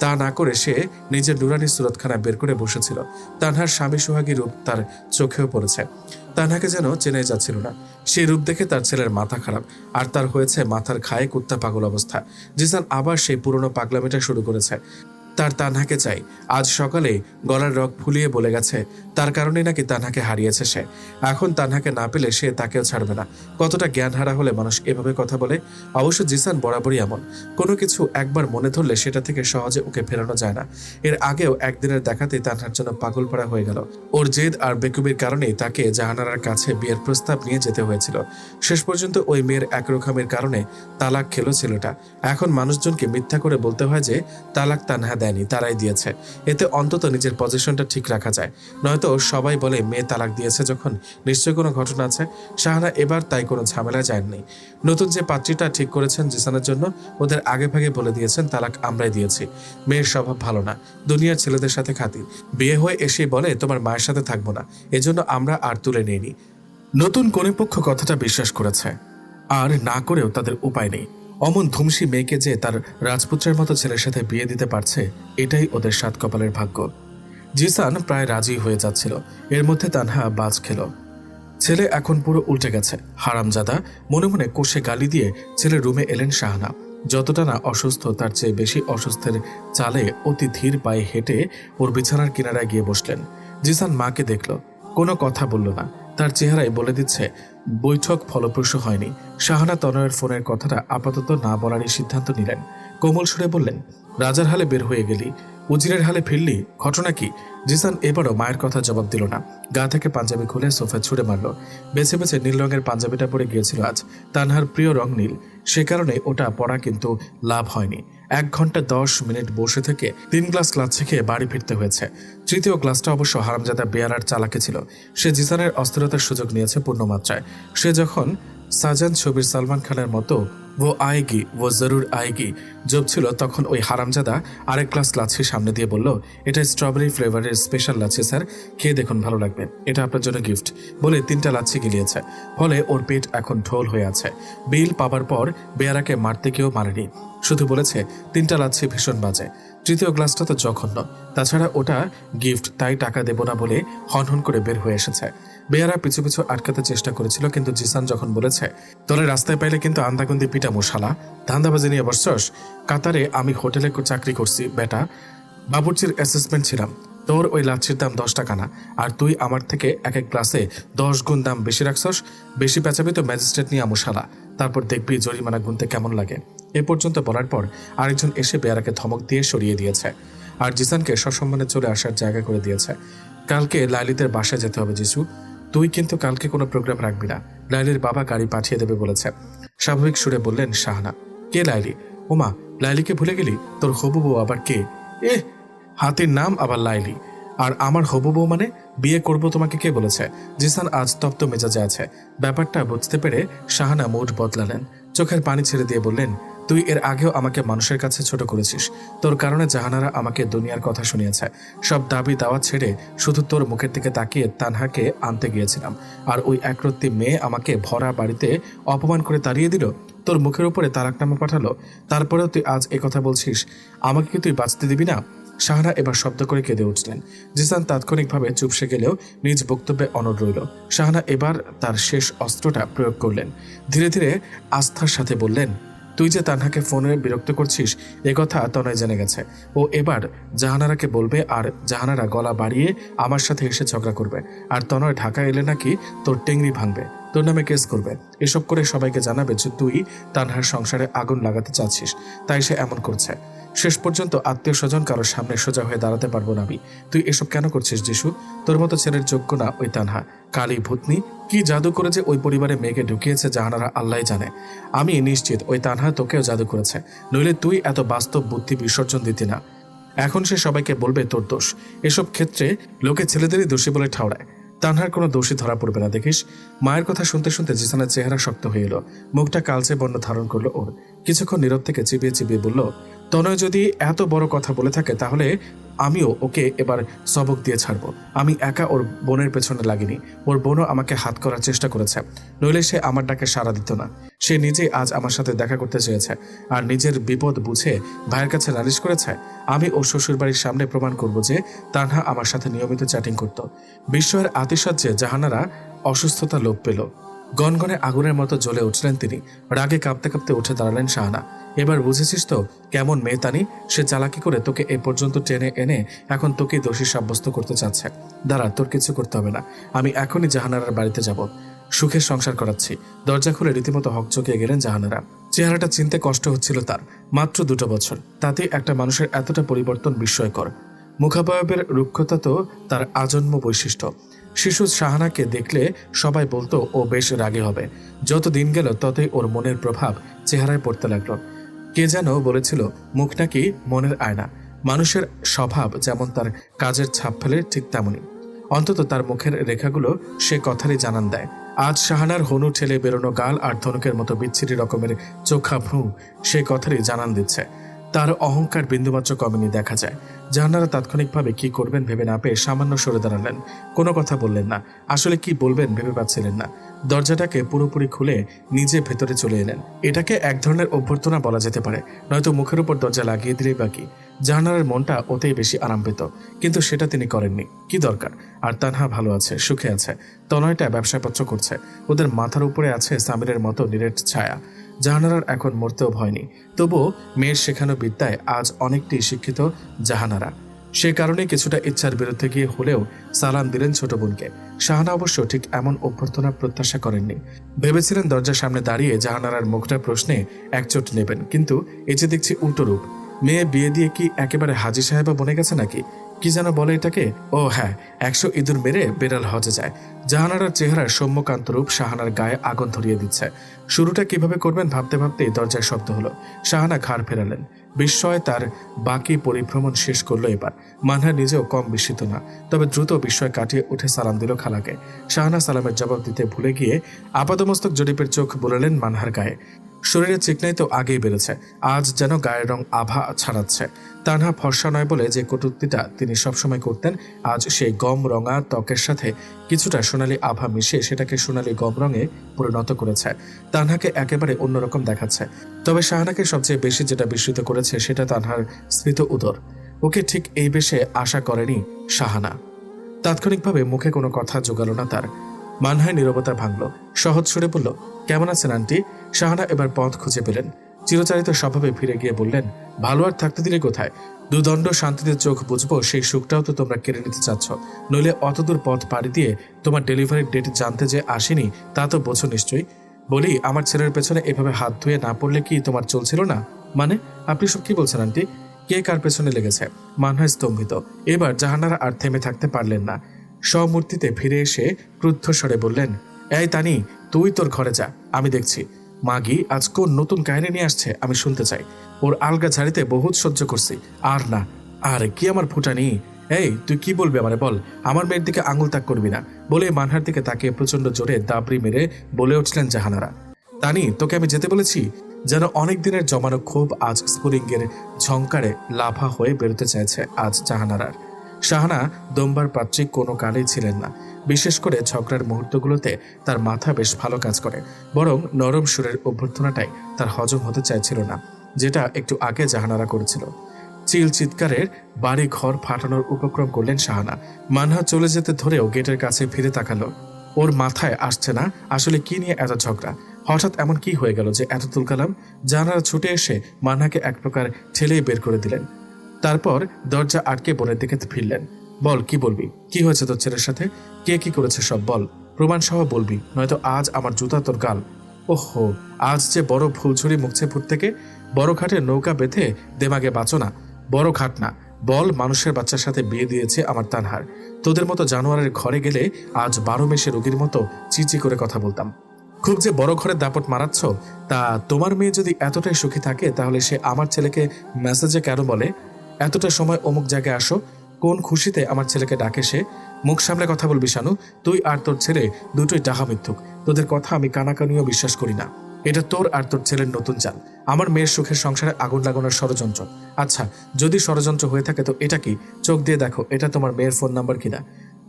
তা না করে সে নিজের নুরানি সুরতখানা বের করে বসেছিল। তানহার স্বামী সোহাগী রূপ তার চোখেও পড়েছে। তানহাকে যেন চেনে যাচ্ছিল না। সেই রূপ দেখে তার ছেলের মাথা খারাপ, আর তার হয়েছে মাথার খায়ে কুত্তা পাগল অবস্থা। জিসান আবার সেই পুরনো পাগলামিটা শুরু করেছে। তার তানহাকে চাই। আজ সকালে গলার রগ ফুলিয়ে বলে গেছে তার কারণে নাকি তানহাকে হারিয়েছে সে। এখন তানহাকে না পেলে সে তাকেও ছাড়বে না। কতটা জ্ঞান হারা হলে মানুষ এভাবে কথা বলে। অবশ্য জিসান বরাবরই এমন। কোনো কিছু একবার মনে ধরলে সেটা থেকে সহজে ওকে ফেরানো যায় না। এর আগেও একদিনের দেখাতেই তানহার জন্য পাগল পাড়া হয়ে গেল। ওর জেদ আর বেকুবির কারণেই তাকে জাহানারার কাছে বিয়ের প্রস্তাব নিয়ে যেতে হয়েছিল। শেষ পর্যন্ত ওই মেয়ের একরকমের কারণে তালাক খেলো ছেলেটা। এখন মানুষজনকে মিথ্যা করে বলতে হয় যে তালাক তানহা দেয়নি, তারাই দিয়েছে। এতে অন্তত নিজের পজিশনটা ঠিক রাখা যায়। নয়তো সবাই বলে মেয়ে তালাক দিয়েছে যখন নিশ্চয়ই কোনো ঘটনা আছে। শাহানা এবার তাই কোনো ঝামেলায় যায়নি। নতুন যে পাত্রীটা ঠিক করেছেন জিসানের জন্য, ওদের আগে ভাগে বলে দিয়েছেন তালাক আমরাই দিয়েছি। মেয়ের স্বভাব ভালো না, দুনিয়ার ছেলেদের সাথে খাতির। বিয়ে হয়ে এসেই বলে তোমার মায়ের সাথে থাকবো না, এজন্য আমরা আর তুলে নিইনি। নতুন কনেপক্ষ কথাটা বিশ্বাস করেছে, আর না করেও তাদের উপায় নেই। অমন ধুমসি মেয়েকে যে তার রাজপুত্রের মতো ছেলের সাথে বিয়ে দিতে পারছে, এটাই ওদের সাত কপালের ভাগ্য। জিসান প্রায় রাজি হয়ে যাচ্ছিল, এর মধ্যে তানহা বাজ খেল। ছেলে এখন পুরো উল্টে গেছে। হারামজাদা মনে মনে কষে গালি দিয়ে ছেলের রুমে এলেন শাহানা। যতটা না অসুস্থ তার চেয়ে বেশি অসুস্থের চালে অতি ধীর পায়ে হেঁটে ওর বিছানার কিনারায় গিয়ে বসলেন। জিসান মাকে দেখল, কোনো কথা বলল না। তার চেহারায় বলে দিচ্ছে বৈঠক ফলপ্রসূ হয়নি। শাহানা তনয়ের ফোনের কথাটা আপাতত না বলারই সিদ্ধান্ত নিলেন। কোমল সুরে বললেন, রাজার হালে বের হয়ে গেলি, উজিরের হালে ফিরলি, ঘটনা কি? জিসান এবারও মায়ের কথা জবাব দিল না। গা থেকে পাঞ্জাবি খুলে সোফায় ছুড়ে মারল। বেছে বেছে নীল রঙের পাঞ্জাবিটা পরে গিয়েছিল আজ। তানহার প্রিয় রং নীল, সে কারণে ওটা পরা কিন্তু লাভ হয়নি। 1 ঘন্টা 10 মিনিট বসে থেকে 3 গ্লাস লাচ্ছি খেয়ে বাড়ি ফিরতে হয়েছে। তৃতীয় গ্লাসটা অবশ্য হারামজাদা বেয়ারার চালাকে ছিল। সে জিসানের অস্থিরতার সুযোগ নিয়েছে পূর্ণমাত্রায়। সে যখন সাজান ছবির সালমান খানের মতো ও আয়েগি ও জরুর আয়েগি জপছিল, তখন ওই হারামজাদা আরেক গ্লাস লাচ্ছি সামনে দিয়ে বলল, এটা স্ট্রবেরি ফ্লেভারের স্পেশাল লাচ্ছি স্যার, খেয়ে দেখুন ভালো লাগবে, এটা আপনার জন্য গিফট, বলে 3টা লাচ্ছি গিলিয়েছে। ফলে ওর পেট এখন ঢোল হয়ে আছে। বিল পাবার পর বেয়ারাকে মারতে কেউ মারেনি, শুধু বলেছে 3টা লাচ্ছি ভীষণ বাজে। তৃতীয় গ্লাসটা তো জঘন্য, তাছাড়া ওটা গিফট, তাই টাকা দেব না বলে হনহন করে বের হয়ে এসেছে। বেয়ারা পিছু পিছু আটকাতে চেষ্টা করেছিল, কিন্তু জিসান যখন বলেছে তোরে রাস্তায় পাইলে কিন্তু আন্দাকুন্দি পিটা মশালা, ধান্দাবাজি নিয়ে বসছস, কাতারে আমি হোটেলে চাকরি করছি বেটা, বাবুর্চির অ্যাসিস্ট্যান্ট ছিলাম, তোর ওই লাচ্ছির দাম 10 টাকা না, আর তুই আমার থেকে এক এক গ্লাসে 10 গুণ দাম বেশি রাখছস, বেশি পেঁচাবি তো ম্যাজিস্ট্রেট নিয়ে মশালা, তারপর দেখবি জরিমানা গুনতে কেমন লাগে। এ পর্যন্ত বলার পর আরেকজন এসে বেয়ারাকে ধমক দিয়ে সরিয়ে দিয়েছে আর জিসানকে সসম্মানে চলে আসার জায়গা করে দিয়েছে। কালকে লাইলিদের বাসায় যেতে হবে জিসু, তুই কিন্তু কালকে কোনো প্রোগ্রাম রাখবি না, লাইলির বাবা গাড়ি পাঠিয়ে দেবে বলেছে। স্বাভাবিক সুরে বললেন শাহানা। কে লাইলি? ওমা, লাইলিকে ভুলে গেলি? তোর হবু বউ আবার কে? এ হাতির নাম আবার লাইলি, আর আমার হবু বউ মানে? বিয়ে করব তোমাকে কে বলেছে? জিসান আজ তপ্ত মেজাজে আছে। ব্যাপারটা বুঝতে পেরে শাহানা মুড বদলালেন, চোখের পানি ছেড়ে দিয়ে বললেন, তুই এর আগেও আমাকে মানুষের কাছে ছোট করেছিস, তোর কারণে জাহানারা আমাকে দুনিয়ার কথা শুনিয়েছে। সব দাবি দাওয়া ছেড়ে শুধু তোর মুখের দিকে তাকিয়ে তানহাকে আনতে গিয়েছিলাম, আর ওই একরত্তি মেয়ে আমাকে ভরা বাড়িতে অপমান করে তাড়িয়ে দিল, তোর মুখের উপরে তালাকনামা পাঠালো, তারপরেও তুই আজ কথা বলছিস, আমাকে কি তুই বাঁচতে দিবি না? শাহানা এবার শব্দ করে কেঁদে উঠলেন। জিসান তাৎক্ষণিকভাবে চুপসে গেলেও নিজ বক্তব্যে অনড় রইল। শাহানা এবার তার শেষ অস্ত্রটা প্রয়োগ করলেন। ধীরে ধীরে আস্থার সাথে বললেন, তুই যে তানহাকে ফোনে বিরক্ত করছিস এ কথা তনয় জেনে গেছে, ও এবার জাহানারাকে বলবে, আর জাহানারা গলা বাড়িয়ে আমার সাথে এসে ঝগড়া করবে, আর তনয় ঢাকা এলে নাকি তোর টেংরি ভাঙবে, তোর নামে কেস করবে, এসব করে সবাইকে জানাবে যে তুই তানহার সংসারে আগুন লাগাতে চাচ্ছিস, তাই সে এমন করছে। শেষ পর্যন্ত আত্মীয় স্বজন কারোর সামনে সোজা হয়ে দাঁড়াতে পারবো না আমি। তুই এসব কেন করছিস যিশু? তোর মতো ছেলের যোগ্য না ওই তানহা, কালী ভূতনি, কি জাদু করে যে ওই পরিবারে মেয়েকে ঢুকিয়েছে জাহানারা আল্লাহ জানে। আমি নিশ্চিত ওই তানহা তোকেও জাদু করেছে, নইলে তুই এত বাস্তব বুদ্ধি বিসর্জন দিতি না। এখন সে সবাইকে বলবে তোর দোষ। এসব ক্ষেত্রে লোকে ছেলেদেরই দোষী বলে ঠাউরায়, তানহার কোনো দোষী ধরা পড়বে না দেখিস। মায়ের কথা শুনতে শুনতে জিসানের চেহারা শক্ত হয়ে এলো, মুখটা কালচে বর্ণ ধারণ করলো ওর। কিছুক্ষণ নীরব থেকে চিবিয়ে চিবিয়ে বলল, তনয় যদি এত বড় কথা বলে থাকে তাহলে আমিও ওকে এবার সবক দিয়ে ছাড়বো। আমি একা ওর বোনের পেছনে লাগিনি, ওর বোনও আমাকে হাত করার চেষ্টা করেছে, নইলে সে আমার ডাকে সাড়া দিত না। সে নিজেই আজ আমার সাথে দেখা করতে চেয়েছে, আর নিজের বিপদ বুঝে ভাইয়ের কাছে নালিশ করেছে। আমি ওর শ্বশুরবাড়ির সামনে প্রমাণ করব যে তানহা আমার সাথে নিয়মিত চ্যাটিং করত। বিস্ময়ের আতিশয্যে জাহানারা অসুস্থতা লোপ পেল। গনগনে আগুনের মতো জ্বলে উঠলেন তিনি। রাগে কাঁপতে কাঁপতে উঠে দাঁড়ালেন শাহানা। এবার বুঝেছিস তো কেমন মেয়ে তানি? সে চালাকি করে তোকে এ পর্যন্ত টেনে এনে এখন তোকেই দোষী সাব্যস্ত করতে চাচ্ছে। দাঁড়া, তোর কিছু করতে হবে না, আমি এখনই জাহানারার বাড়িতে যাব, সুখের সংসার করাচ্ছি। দরজা খুলে রীতিমতো হকচকিয়ে গেলেন জাহানারা। চেহারাটা চিনতে কষ্ট হচ্ছিল তার। মাত্র 2 বছর, তাতে একটা মানুষের এতটা পরিবর্তন বিস্ময়কর। মুখাবয়বের রুক্ষতা তো তার আজন্ম বৈশিষ্ট্য। শিশু শাহানাকে দেখলে সবাই বলতো ও বেশ রাগী হবে। যত দিন গেল ততই ওর মনের প্রভাব চেহারায় পড়তে লাগলো। কে যেন বলেছিল, মুখ নাকি মনের আয়না, মানুষের স্বভাব যেমন তার কাজের ছাপ ফেলে ঠিক তেমনই। অন্তত তার মুখের রেখাগুলো সে কথারই জানান দেয়। আজ শাহানার হনু ঠেলে বেরোনো গাল আর ধনুকের মতো বিচ্ছিরি রকমের চোখা ভ্রু সে কথারই জানান দিচ্ছে। তার অহংকার বিন্দুমাত্র কমেনি দেখা যায়। জাহানারা তাৎক্ষণিকভাবে কি করবেন ভেবে না পেয়ে সামান্য সরে দাঁড়ালেন, কোনো কথা বললেন না। আসলে কি বলবেন ভেবে পাচ্ছিলেন না। দরজাটাকে পুরোপুরি খুলে নিজে ভেতরে চলে এলেন। এটাকে এক ধরনের অভ্যর্থনা বলা যেতে পারে, নয়তো মুখের উপর দরজা লাগিয়ে দিলেই বাকি। জাহানারার মনটা ওতেই বেশি আরাম পেত, কিন্তু সেটা তিনি করেননি। কি দরকার? আর তানহা ভালো আছে, সুখে আছে। তনয়টা ব্যবসাপত্র করছে, ওদের মাথার উপরে আছে সামিরের মতো নিরেট ছায়া। জাহানারার এখন মরতেও ভয় নেই। তবুও মেয়ের শেখানো বিদ্যায় আজ অনেকটি শিক্ষিত জাহানারা। সে কারণে কিছুটা ইচ্ছার বিরুদ্ধে গিয়ে হলেও সালাম দিলেন ছোট বোনকে। শাহানা অবশ্য ঠিক এমন অভ্যর্থনা প্রত্যাশা করেননি। ভেবেছিলেন দরজার সামনে দাঁড়িয়ে জাহানারার মুখটা প্রশ্নে একচোট নেবেন, কিন্তু এই যে দেখছি উল্টো রূপ। মেয়ে বিয়ে দিয়ে কি একেবারে হাজি সাহেবা বনে গেছে নাকি? কি যেন বলে এটাকে? ও হ্যাঁ, 100 ইঁদুর মেরে বেড়াল হজে যায়। জাহানারার চেহারার সৌম্যকান্ত রূপ শাহানার গায়ে আগুন ধরিয়ে দিচ্ছে। শুরুটা কিভাবে করবেন ভাবতে ভাবতেই দরজায় শব্দ হলো। শাহানা ঘাড় ফেরালেন। বিস্ময় তার বাকি পরিভ্রমণ শেষ করলো এবার। মানহা নিজেও কম বিস্মিত না, তবে দ্রুত বিস্ময় কাটিয়ে উঠে সালাম দিল খালাকে। শাহানা সালামের জবাব দিতে ভুলে গিয়ে আপাদমস্তক জরিপের চোখ বুলালেন মানহার গায়ে। শরীরের চিকনাই তো আগেই বেড়েছে, আজ যেন গায়ের রং আভা ছাড়াচ্ছে। তানহা ফর্সা নয় বলে যে কটূক্তিটা তিনি সবসময় করতেন, আজ সেই গম রঙা ত্বকের সাথে কিছুটা সোনালি আভা মিশিয়ে সেটাকে সোনালি গম রঙে পরিণত করেছে। তানহাকে একেবারে অন্যরকম দেখাচ্ছে। তবে শাহানাকে সবচেয়ে বেশি যেটা বিস্মিত করেছে সেটা তানহার স্ফীত উদর। ওকে ঠিক এই বেশে আশা করেনি শাহানা। তাৎক্ষণিকভাবে মুখে কোনো কথা জোগালো না তার। মানহায় নীরবতা ভাঙল। সহজ সুরে বলল, কেমন আছেন আন্টি? শাহানা এবার পথ খুঁজে পেলেন। চিরচারিত স্বভাবে ফিরে গিয়ে বললেন, ভালো আর থাকতে দিলে কোথায়? দুদণ্ড শান্তিতে চোখ বুঝবো সেই সুখটাও তো তোমরা কেড়ে নিতে চাচ্ছ। নইলে অতদূর পথ পাড়ি দিয়ে তোমার ডেলিভারির ডেট জানতে যে আসেনি তা তো বোঝো নিশ্চয়ই। বলি, আমার ছেলের পেছনে এভাবে হাত ধুয়ে না পড়লে কি তোমার চলছিল না? মানে আপনি সব কি বলছেন আন্টি? কে কার পেছনে লেগেছে? মানহা স্তম্ভিত। এবার জাহানারা আর থেমে থাকতে পারলেন না। স্বমূর্তিতে ফিরে এসে ক্রুদ্ধ স্বরে বললেন, এই তানি, তুই তোর ঘরে যা, আমি দেখছি। মাগি আজ কোন নতুন কাহিনী নিয়ে আসছে আমি শুনতে চাই। ওর আলগা ঝাড়িতে বহুত সহ্য করছি, আর না। আরে কি আমার ফুটানি? এই তুই কি বলবি আমারে বল, আমার মেয়ের দিকে আঙুল তাক করবি না বলে মানহার দিকে তাকিয়ে প্রচন্ড জোরে দাবড়ি মেরে বলে উঠলেন জাহানারা, তানি তোকে আমি যেতে বলেছি? যেন অনেক দিনের জমানো ক্ষোভ আজ স্ফুলিঙ্গের ঝংকারে লাফা হয়ে বেরোতে চাইছে আজ জাহানারার। শাহানা দম্বার পাত্রী কোনো কালেই ছিলেন না। বিশেষ করে ঝগড়ার মুহূর্তগুলোতে তার মাথা বেশ ভালো কাজ করে, বরং নরম সুরের অভ্যর্থনাটাই তার হজম হতে চাইছিল না, যেটা একটু আগে জাহানারা করেছিল। চিল চিৎকারের বাড়ি ঘর ফাটানোর উপক্রম করলেন শাহানা। মানহা চলে যেতে ধরেও গেটের কাছে ফিরে তাকালো। ওর মাথায় আসছে না আসলে কি নিয়ে এত ঝগড়া। হঠাৎ এমন কি হয়ে গেল যে এত তুলকালাম? জাহানারা ছুটে এসে মানহাকে এক প্রকার ঠেলেই বের করে দিলেন। তারপর দরজা আটকে বোনের দিকে ফিরলেন। বল, কি বলবি? কি হয়েছে তোর ছেলের সাথে? কে কি করেছে সব বল, প্রমাণ সহ বলবি, নয়তো আজ আমার জুতা তোর গাল। ওহো, আজ যে বড় ফুলঝুরি মুখছে ফুট থেকে বড় ঘাটে নৌকা বেঁধে দেমাগে বাঁচো না। বড় ঘাট না, বল মানুষের বাচ্চার সাথে বিয়ে দিয়েছে আমার তানহার। তোদের মতো জানোয়ারের ঘরে গেলে আজ 12 মেশে রোগীর মতো চিচি করে কথা বলতাম। খুব যে বড় ঘরে দাপট মারাচ্ছ, তা তোমার মেয়ে যদি এতটাই সুখী থাকে তাহলে সে আমার ছেলেকে মেসেজে কেন বলে, এতটা সময় অমুক জায়গায় আসো? কোন খুশিতে আমার ছেলেকে ডাকে সে? মুখ সামলে কথা বলবি শানু, তুই আর তোর ছেলে দুটোই ডাহা মিথ্যুক। তোদের কথা আমি কানাকানিও বিশ্বাস করি না। এটা তোর আর তোর ছেলের নতুন চাল, আমার মেয়ের সুখের সংসারে আগুন লাগানোর ষড়যন্ত্র। আচ্ছা, যদি ষড়যন্ত্র হয়ে থাকে তো এটা কি? চোখ দিয়ে দেখো এটা তোমার মেয়ের ফোন নাম্বার কিনা।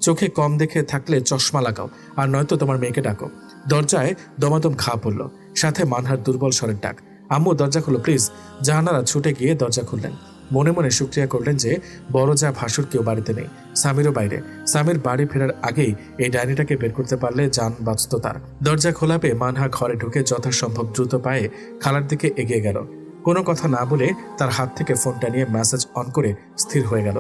চোখে কম দেখে থাকলে চশমা লাগাও, আর নয়তো তোমার মেয়েকে ডাকো। দরজায় দমাদম ঘা পড়ল, সাথে মানহার দুর্বল স্বরের ডাক, আম্মু দরজা খুলো প্লিজ। জাহানারা ছুটে গিয়ে দরজা খুললেন। মনে মনে শুকরিয়া করলেন যে বড় যা ভাসুর কেউ বাড়িতে নেই, স্বামীরও বাইরে। স্বামীর বাড়ি ফেরার আগেই এই ডায়েরিটাকে বের করতে পারলে যান বাঁচত তার। দরজা খোলা পেয়ে মানহা ঘরে ঢুকে যথাসম্ভব দ্রুত পায়ে খালার দিকে এগিয়ে গেল। কোনো কথা না বলে তার হাত থেকে ফোনটা নিয়ে মেসেজ অন করে স্থির হয়ে গেল।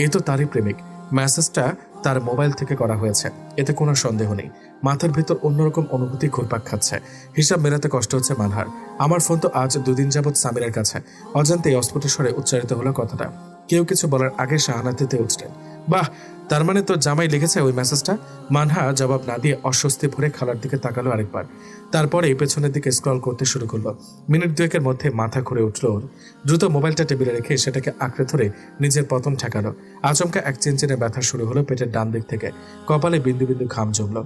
এ তো তারই প্রেমিক। মেসেজটা তার মোবাইল থেকে করা হয়েছে, এতে কোনো সন্দেহ নেই। মাথার ভেতর অন্যরকম অনুভূতি ঘুরপাক খাচ্ছে। হিসাব মেলাতে কষ্ট হচ্ছে মানহার। আমার ফোন তো আজ 2 দিন যাবৎ সামিরের কাছে। অজান্তেই অস্ফুট স্বরে উচ্চারিত হলো কথাটা। কেউ কিছু বলার আগে শাহানা তেতে উঠলেন। বাহ, তার মানে তোর জামাই লিখেছে ওই মেসেজটা? মানহা জবাব না দিয়ে অস্বস্তি ভরে খালার দিকে তাকালো আরেকবার। তারপরে পেছনের দিকে স্ক্রল করতে শুরু করলো। মিনিট 2-এর মধ্যে মাথা ঘুরে উঠল ওর। দ্রুত মোবাইলটা টেবিলে রেখে সেটাকে আঁকড়ে ধরে নিজের পতন ঠেকালো। আচমকা এক চিনচিনে ব্যথা শুরু হলো পেটের ডান দিক থেকে। কপালে বিন্দু বিন্দু ঘাম জমল।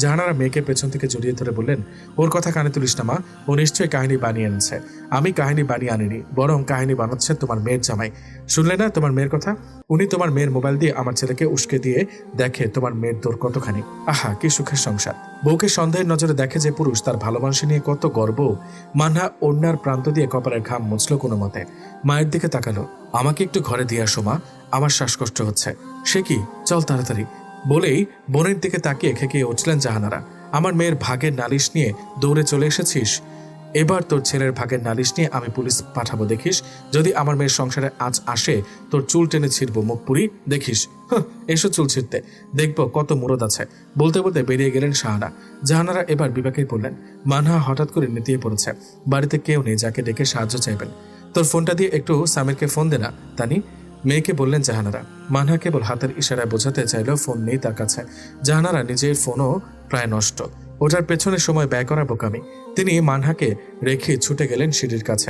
জাহানারা মেয়েকে পেছন থেকে জড়িয়ে ধরে বললেন, ওর কথা কানে তুলিস না মা, ও নিশ্চয়ই কাহিনী বানিয়ে এনেছে। আমি কাহিনী বানিয়ে আনিনি, বরং কাহিনী বানাচ্ছে তোমার মেয়ের জামাই। শুনলে না তোমার মেয়ের কথা? উনি তোমার মেয়ের মোবাইল দিয়ে আমার ছেলেকে উস্কে দিয়ে দেখে তোমার মেয়ের দৌড় কতখানি। আহা, কি সুখের সংসার। বউকে সন্দেহের নজরে দেখে যে পুরুষ, তার ভালোবাসা নিয়ে কত গর্ব। মানহা অন্যার প্রান্ত দিয়ে কপালের ঘাম মুছল কোনো মতে। মায়ের দিকে তাকালো। আমাকে একটু ঘরে দিয়ে আসো মা, আমার শ্বাসকষ্ট হচ্ছে। সে কি, চল তাড়াতাড়ি বলেই বোনের দিকে তাকিয়ে খেকিয়ে উঠলেন জাহানারা। আমার মেয়ের ভাগের নালিশ নিয়ে দৌড়ে চলে এসেছিস? এবার তোর ছেলের ভাগের নালিশ নিয়ে আমি পুলিশ পাঠাবো, দেখিস। যদি আমার মেয়ের সংসারে আজ আসে তোর চুল টেনে ছিঁড়বো, মুখ পুরি দেখিস। এসো চুল ছিঁড়তে, দেখবো কত মুরদ আছে। বলতে বলতে বেরিয়ে গেলেন শাহানা। জাহানারা এবার বিবেকেই বললেন, মানহা হঠাৎ করে নেতিয়ে পড়েছে। বাড়িতে কেউ নেই যাকে ডেকে সাহায্য চাইবেন। তোর ফোনটা দিয়ে একটু সামিরকে ফোন দে না তানি, মেয়েকে বললেন জাহানারা। মানহা কেবল হাতের ইশারায় বোঝাতে চাইলেও ফোন নেই তার কাছে। জাহানারা নিজের ফোনও প্রায় নষ্ট, ওটার পেছনে সময় ব্যয় করা বোকামি। তিনি মানহাকে রেখে ছুটে গেলেন সিঁড়ির কাছে।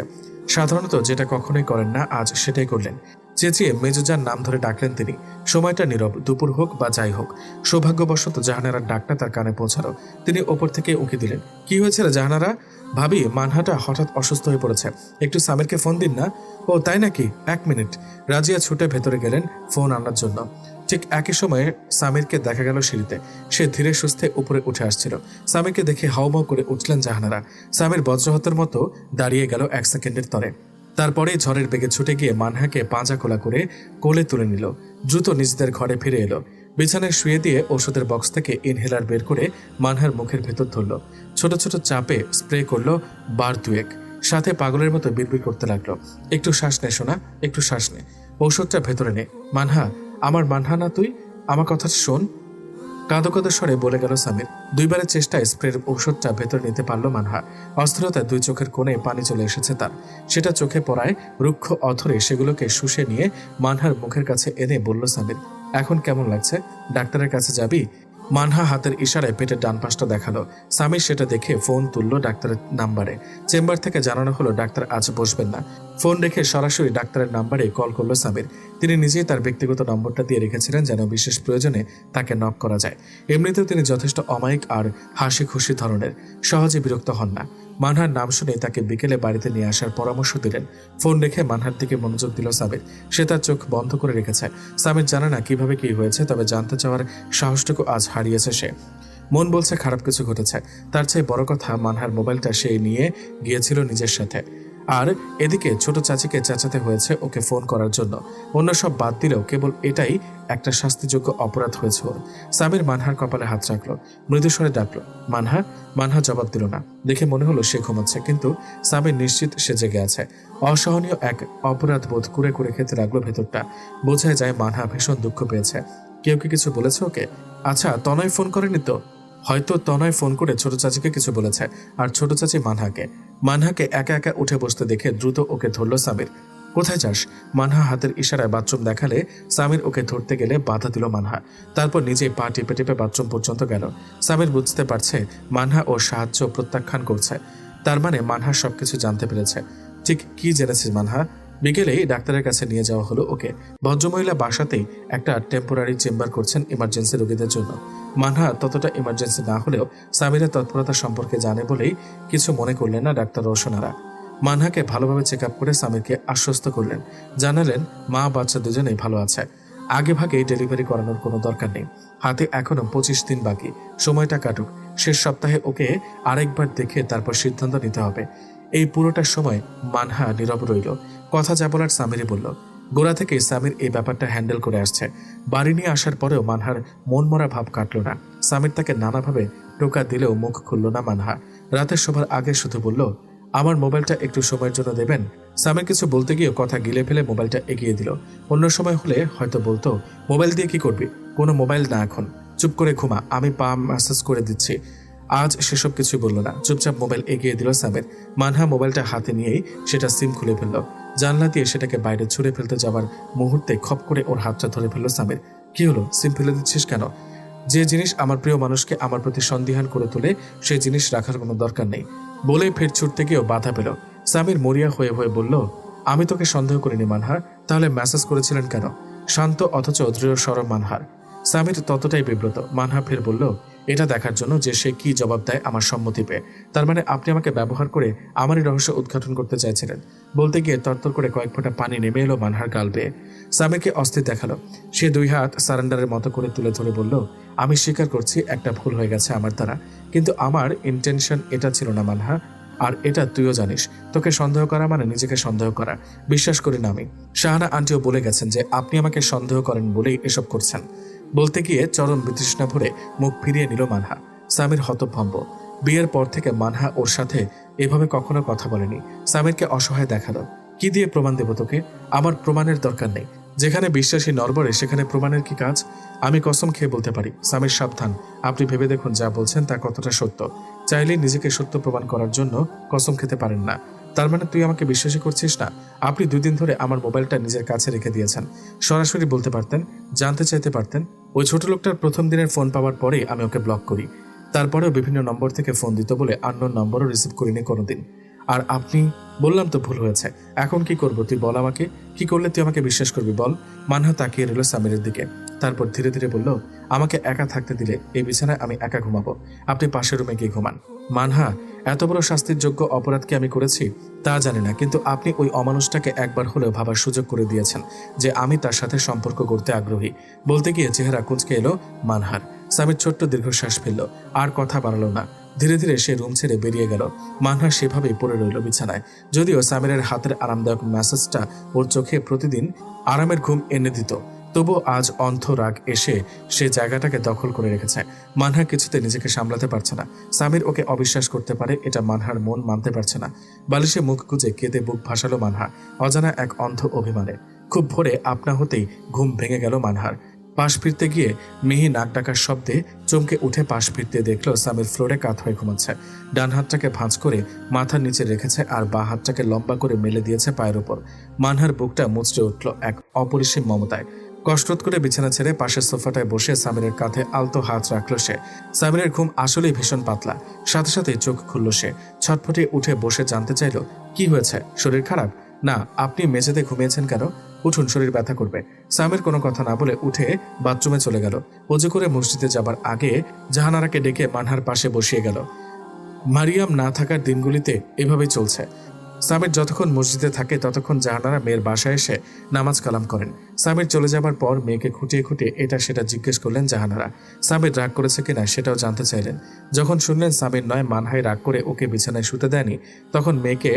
সাধারণত যেটা কখনোই করেন না, আজ সেটাই করলেন। চেঁচিয়ে মেজুজার নাম ধরে ডাকলেন তিনি। সময়টা নীরব, দুপুর হোক বা যাই হোক। সৌভাগ্যবশত জাহানারার ডাকটা তার কানে পৌঁছালো। তিনি ওপর থেকে উঁকি দিলেন। কি হয়েছে রে জাহানারা? ভাবি, মানহাটা হঠাৎ অসুস্থ হয়ে পড়েছে, একটু সামিরকে ফোন দিন না। ও তাই নাকি, 1 মিনিট। রাজিয়া ছুটে ভেতরে গেলেন ফোন আনার জন্য। ঠিক একই সময়ে সামিরকে দেখা গেল সিঁড়িতে। সে ধীরে সুস্থে উপরে উঠে আসছিল। সামিরকে দেখে হাউমাউ করে উঠলেন জাহানারা। সামির বজ্রহতের মতো দাঁড়িয়ে গেল 1 সেকেন্ডের তরে। তারপরে ঝড়ের বেগে ছুটে গিয়ে মানহাকে পাঁজা খোলা করে কোলে তুলে নিল। দ্রুত নিজেদের ঘরে ফিরে এলো। বিছানায় শুয়ে দিয়ে ওষুধের বক্স থেকে ইনহেলার বের করে মানহার মুখের ভেতর ধরল। ছোট ছোট চাপে স্প্রে করলো বার দুয়েক, সাথে পাগলের মতো বিড়বিড় করতে লাগলো, একটু শ্বাস নে সোনা, একটু শ্বাস নে, ঔষধটা ভেতরে নে। মানহা, আমার মানহা না তুই, আমার কথা শোন, কাঁদো কাঁদো স্বরে বলে গেল সামির। দুইবারের চেষ্টায় স্প্রের ঔষধটা ভেতর নিতে পারলো মানহা। অস্থিরতায় দুই চোখের কোণে পানি চলে এসেছে তার। সেটা চোখে পড়ায় রুক্ষ অথরে সেগুলোকে শুষে নিয়ে মানহার মুখের কাছে এনে বলল সামির, এখন কেমন লাগছে? ডাক্তারের কাছে যাবি? মানহা হাতের ইশারায় পেটের ডান পাশটা দেখালো। সামির সেটা দেখে ফোন তুলল ডাক্তারের নাম্বারে। চেম্বার থেকে জানানো হলো ডাক্তার আজ বসবেন না। ফোন রেখে সরাসরি ডাক্তারের নাম্বারে কল করলো সামির। তিনি নিজেই তার ব্যক্তিগত নম্বরটা দিয়ে রেখেছিলেন যেন বিশেষ প্রয়োজনে তাকে নক করা যায়। এমনিতেও তিনি যথেষ্ট অমায়িক আর হাসি খুশি ধরনের, সহজে বিরক্ত হন না। মানহার নাম শুনে তাকে বিকেলে বাড়িতে নিয়ে আসার পরামর্শ দিলেন। ফোন রেখে মানহার দিকে মনোযোগ দিল সামির। সে তার চোখ বন্ধ করে রেখেছে। সামির জানে না কিভাবে কি হয়েছে, তবে জানতে চাওয়ার সাহসটুকু আজ হারিয়েছে সে। মন বলছে খারাপ কিছু ঘটেছে। তার চেয়ে বড় কথা, মানহার মোবাইলটা সে নিয়ে গিয়েছিল নিজের সাথে। আর এদিকে ছোট চাচিকে চেঁচাতে হয়েছে ওকে ফোন করার জন্য। অন্য সব বাদ দিলেও কেবল এটাই একটা শাস্তিযোগ্য অপরাধ হয়েছে ওর। সামির মানহার কপালে হাত রাখলো, মৃদুস্বরে ডাকলো, মানহা। মানহা জবাব দিল না। দেখে মনে হলো সে ঘুমাচ্ছে, কিন্তু সামির নিশ্চিত সে জেগে আছে। অসহনীয় এক অপরাধ বোধ কুরে কুরে খেতে লাগলো ভেতরটা। বোঝাই যায় মানহা ভীষণ দুঃখ পেয়েছে। কেউ কি কিছু বলেছে ওকে? আচ্ছা, তনয় ফোন করেনি তো? হয়তো তনয় ফোন করে ছোট চাচিকে কিছু বলেছে, আর ছোট চাচি মানহাকে। মানহাকে একা একা উঠে বসতে দেখে দ্রুত ওকে ধরল সামির। কোথায় যাস? মানহা হাতের ইশারায় বাথরুম দেখালে সামির ওকে ধরতে গেলে বাধা দিল মানহা। তারপর নিজেই পা টিপে টিপে বাথরুম পর্যন্ত গেল। সামির বুঝতে পারছে মানহা ওর সাহায্য প্রত্যাখ্যান করছে। তার মানে মানহা সবকিছু জানতে পেরেছে। ঠিক কি জেনেছিস মানহা? বিকেলেই ডাক্তারের কাছে নিয়ে যাওয়া হলো ওকে। ভদ্রমহিলা বাসাতেই একটা টেম্পোরারি চেম্বার করছেন ইমার্জেন্সি রোগীদের জন্য। মানহা ততটা ইমার্জেন্সি না হলেও সামিরের তৎপরতা সম্পর্কে জানে বলেই কিছু মনে করলেন না ডাক্তার রোশনারা। মানহাকে ভালোভাবে চেক আপ করে সামিরকে আশ্বস্ত করলেন। জানালেন মা বাচ্চা দুজনেই ভালো আছে। আগে ভাগেই ডেলিভারি করানোর কোনো দরকার নেই। হাতে এখনো 25 দিন বাকি। সময়টা কাটুক। শেষ সপ্তাহে ওকে আরেকবার দেখে তারপর সিদ্ধান্ত নিতে হবে। এই পুরোটা সময় মানহা নীরব রইল। কথা যা বলার সামিরই বলল। গোড়া থেকে সামির এই ব্যাপারটা হ্যান্ডেল করে আসছে। বাড়ি নিয়ে আসার পরেও মানহার মনমরা ভাব কাটল না। সামির তাকে নানাভাবে টোকা দিলেও মুখ খুলল না মানহা। রাতের শোবার আগে শুধু বলল, আমার মোবাইলটা একটু সময়ের জন্য দেবেন? সামির কিছু বলতে গিয়ে কথা গিলে ফেলে মোবাইলটা এগিয়ে দিল। অন্য সময় হলে হয়তো বলতো, মোবাইল দিয়ে কি করবি? কোনো মোবাইল না এখন, চুপ করে ঘুমা, আমি পা ম্যাসাজ করে দিচ্ছি। আজ সেসব কিছু বলল না, চুপচাপ মোবাইল এগিয়ে দিল সামির। মানহা মোবাইলটা হাতে নিয়েই সেটা সিম খুলে ফেলল। জানলা দিয়ে সেটাকে বাইরে ছুঁড়ে ফেলতে যাওয়ার মুহূর্তে খপ করে ওর হাতটা ধরে ফেলল সামির। কি হলো? সিম ফেলে দিচ্ছিস কেন? যে জিনিস আমার প্রিয় মানুষকে আমার প্রতি সন্দিহান করে তোলে সেই জিনিস রাখার কোনো দরকার নেই বলে ফের ছুটতে গিয়েও বাধা পেল। সামির মরিয়া হয়ে হয়ে বলল, আমি তোকে সন্দেহ করিনি মানহা, তাহলে মেসেজ করেছিলেন কেন? শান্ত অথচ দৃঢ় স্বর মানহার। সামির ততটাই বিব্রত। মানহা ফের বলল, এটা দেখার জন্য যে সে কি জবাব দেয় আমার সম্মতি পেয়ে। তার মানে আপনি আমাকে ব্যবহার করে আমারই রহস্য উদ্ঘাটন করতে চাইছিলেন। বলতে গিয়ে তরতর করে কয়েক ফোঁটা পানি নেমে এলো মানহার গাল বেয়ে। সামিরকে অস্থির দেখালো। সে দুই হাত সারেন্ডারের মতো করে তুলে ধরে বলল, আমি স্বীকার করছি একটা ভুল হয়ে গেছে আমার দ্বারা, কিন্তু আমার ইন্টেনশন এটা ছিল না মানহা। আর এটা তুইও জানিস। তোকে সন্দেহ করা মানে নিজেকে সন্দেহ করা। বিশ্বাস করি না আমি। শাহানা আন্টিও বলে গেছেন যে আপনি আমাকে সন্দেহ করেন বলেই এসব করছেন। বলতে গিয়ে চরম বিতৃষ্ণা ভরে মুখ ফিরিয়ে নিল মানহা। সামির হতভম্ব। বিয়ের পর থেকে মানহা ওর সাথে এভাবে কখনো কথা বলেনি। সামিরকে অসহায় দেখালো। কি দিয়ে প্রমাণ দেব তোকে? আমার প্রমাণের দরকার নেই। যেখানে বিশ্বাসী নরবরে সেখানে প্রমাণের কি কাজ? আমি কসম খেয়ে বলতে পারি। সামির সাবধান, আপনি ভেবে দেখুন যা বলছেন তা কতটা সত্য। চাইলে নিজেকে সত্য প্রমাণ করার জন্য কসম খেতে পারেন না। তার মানে তুই আমাকে বিশ্বাসই করছিস না? আপনি 2 দিন ধরে আমার মোবাইলটা নিজের কাছে রেখে দিয়েছেন। সরাসরি বলতে পারতেন, জানতে চাইতে পারতেন। ওই ছোট লোকটার প্রথম দিনের ফোন পাওয়ার পরেই আমি ওকে ব্লক করি। তারপরেও বিভিন্ন নম্বর থেকে ফোন দিত বলে আননোন নম্বরও রিসিভ করিনি কোনোদিন। আর আপনি? বললাম তো ভুল হয়েছে। এখন কি করবো তুই বল আমাকে? কি করলে তুই আমাকে বিশ্বাস করবি বল? মানহা তাকিয়ে রইল সামিরের দিকে। তারপর ধীরে ধীরে বলল, আমাকে একা থাকতে দিলে এই বিছানায় আমি একা ঘুমাবো। আপনি পাশের রুমে গিয়ে ঘুমান। মানহা, এত বড় শাস্তির যোগ্য অপরাধ কি আমি করেছি তা জানি না, কিন্তু আপনি ওই অমানুষটাকে একবার হলেও ভাবার সুযোগ করে দিয়েছেন যে আমি তার সাথে সম্পর্ক করতে আগ্রহী। বলতে গিয়ে চেহারা কুঁচকে এলো মানহার। সামির ছোট্ট দীর্ঘশ্বাস ফেলল। আর কথা বাড়ালো না। ধীরে ধীরে সে রুম ছেড়ে বেরিয়ে গেল। মানহা সেভাবেই পড়ে রইল বিছানায়। যদিও সামিরের হাতের আরামদায়ক ম্যাসেজটা ওর চোখে প্রতিদিন আরামের ঘুম এনে দিত, তবু আজ অন্ধ রাগ এসে সে জায়গাটাকে দখল করে রেখেছে। মানহা কিছুতে নিজেকে সামলাতে পারছে না। সামির ওকে অবিশ্বাস করতে পারে এটা মানহার মন মানতে পারছে না। বালিশে মুখ গুজে কেঁদে বুক ভাসালো মানহা, অজানা এক অন্ধ অভিমানে। খুব ভোরে আপনা হতেই ঘুম ভেঙে গেল মানহার। পাশ ফিরতে গিয়ে মিহি নাক ডাকার শব্দে চমকে উঠে পাশ ফিরতে দেখলো সামির ফ্লোরে কাত হয়ে ঘুমাচ্ছে। ডান হাতটাকে ভাঁজ করে মাথার নিচে রেখেছে আর বাঁ হাতটাকে লম্বা করে মেলে দিয়েছে পায়ের উপর। মানহার বুকটা মুচড়ে উঠল এক অপরিসীম মমতায়। কষ্টত করে বিছানা ছেড়ে পাশের সোফাটায় বসে সামিরের কাঁধে আলতো হাত রাখল সে। সামিরের ঘুম আসলেই ভীষণ পাতলা। সাথে সাথে চোখ খুলল সে। ছটফটে উঠে বসে জানতে চাইল, কি হয়েছে? শরীর খারাপ? না, আপনি মেঝেতে ঘুমিয়েছেন কেন? উঠুন, শরীর ব্যথা করবে। সামির কোনো কথা না বলে উঠে বাথরুমে চলে গেল। অজু করে মসজিদে যাবার আগে জাহানারাকে ডেকে মানহার পাশে বসিয়ে গেল। মারিয়াম না থাকার দিনগুলিতে এভাবেই চলছে। সামির যতক্ষণ মসজিদে থাকে ততক্ষণ জাহানারা মেয়ের বাসায় এসে নামাজ কালাম করেন। সামির চলে যাবার পর মেয়েকে খুঁটিয়ে খুঁটিয়ে এটা সেটা জিজ্ঞেস করলেন জাহানারা। সামির রাগ করেছে কিনা সেটাও জানতে চাইলেন। যখন শুনলেন সামির নয় মানহাই রাগ করে ওকে বিছানায় শুতে দেয়নি, তখন মেয়েকে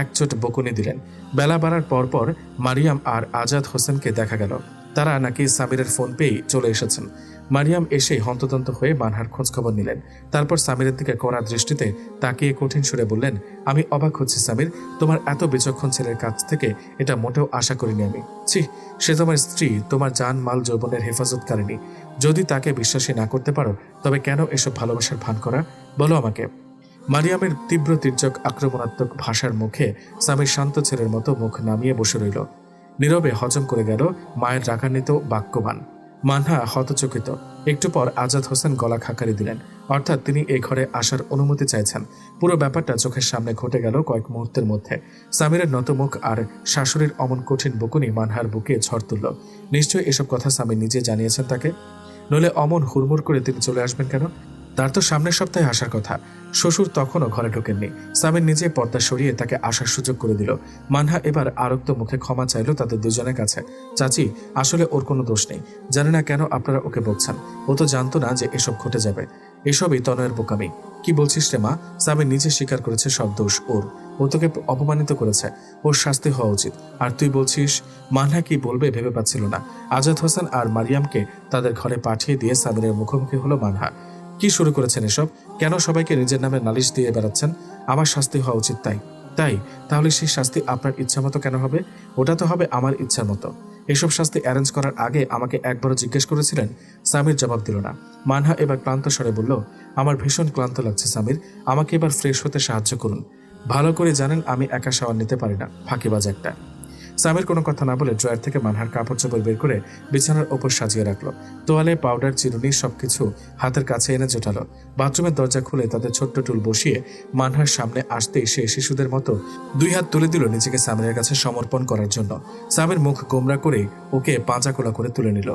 একচোট বকুনি দিলেন। বেলা বাড়ার পরপর মারিয়াম আর আজাদ হোসেনকে দেখা গেল। তারা নাকি সামিরের ফোন পেয়েই চলে এসেছেন। মারিয়াম এসেই হন্তদন্ত হয়ে মানহার খোঁজখবর নিলেন। তারপর সামিরের দিকে কড়া দৃষ্টিতে তাকিয়ে কঠিন সুরে বললেন, আমি অবাক হচ্ছি সামির, তোমার এত বিচক্ষণ ছেলের কাছ থেকে এটা মোটেও আশা করিনি আমি। ছি, সে তোমার স্ত্রী, তোমার জান মাল যৌবনের হেফাজতকারিনী। যদি তাকে বিশ্বাসী না করতে পারো তবে কেন এসব ভালোবাসার ভান করা? বলো আমাকে। মারিয়ামের তীব্র তির্যক আক্রমণাত্মক ভাষার মুখে সামির শান্ত ছেলের মতো মুখ নামিয়ে বসে রইল। নীরবে হজম করে গেল মায়ের রাগান্বিত বাক্যবান। মানহা হতচকিত। একটু পর আজাদ হোসেন গলা খাকারি দিলেন, অর্থাৎ তিনি এই ঘরে আসার অনুমতি চাইছেন। পুরো ব্যাপারটা চোখের সামনে ঘটে গেল কয়েক মুহূর্তের মধ্যে। সামিরের নতমুখ আর শাশুড়ির অমন কঠিন বকুনি মানহার বুকে ঝড় তুলল। নিশ্চয়ই এসব কথা সামির নিজে জানিয়েছেন তাকে, নইলে অমন হুড়মুড় করে তিনি চলে আসবেন কেন? তার তো সামনের সপ্তাহে আসার কথা। শ্বশুর তখনও ঘরে ঢোকেননি। সামির নিজে পর্দা সরিয়ে তাকে আসার সুযোগ করে দিল। মানহা এবার আরক্ত মুখে ক্ষমা চাইল তাদের দুজনের কাছে। চাচি, আসলে ওর কোনো দোষ নেই। জানি না কেন আপনারা ওকে বকছেন। ও তো জানতো না যে এসব ঘটে যাবে। এসবই তনয়ের বোকামি। কি বলছিস রে মা? সামির নিজে স্বীকার করেছে সব দোষ ওর। ও তোকে অপমানিত করেছে, ওর শাস্তি হওয়া উচিত। আর তুই বলছিস? মানহা কি বলবে ভেবে পাচ্ছিল না। আজাদ হোসেন আর মারিয়ামকে তাদের ঘরে পাঠিয়ে দিয়ে সামিরের মুখোমুখি হলো মানহা। কি শুরু করেছেন এসব? কেন সবাইকে নিজের নামে নালিশ দিয়ে বেড়াচ্ছেন? আমার শাস্তি হওয়া উচিত তাই তাহলে সেই শাস্তি আপনার ইচ্ছা মতো কেন হবে? ওটা তো হবে আমার ইচ্ছার মতো। এসব শাস্তি অ্যারেঞ্জ করার আগে আমাকে একবারও জিজ্ঞেস করেছিলেন? সামির জবাব দিল না। মানহা এবার ক্লান্ত স্বরে বলল, আমার ভীষণ ক্লান্ত লাগছে সামির, আমাকে এবার ফ্রেশ হতে সাহায্য করুন। ভালো করে জানেন আমি একা শাওয়ার নিতে পারি না, ফাঁকিবাজ একটা। সামির কোনো কথা না বলে ড্রয়ার থেকে মানহার কাপড় চোপড় বের করে বিছানার ওপর সাজিয়ে রাখলো। তোয়ালে, পাউডার, চিরুনি সবকিছু হাতের কাছে এনে জোটালো। বাথরুমের দরজা খুলে তাদের ছোট্ট টুল বসিয়ে মানহার সামনে আসতেই সে শিশুদের মতো দুই হাত তুলে দিল নিজেকে সামিরের কাছে সমর্পণ করার জন্য। সামির মুখ গোমরা করে ওকে পাঁজা কোলা করে তুলে নিল।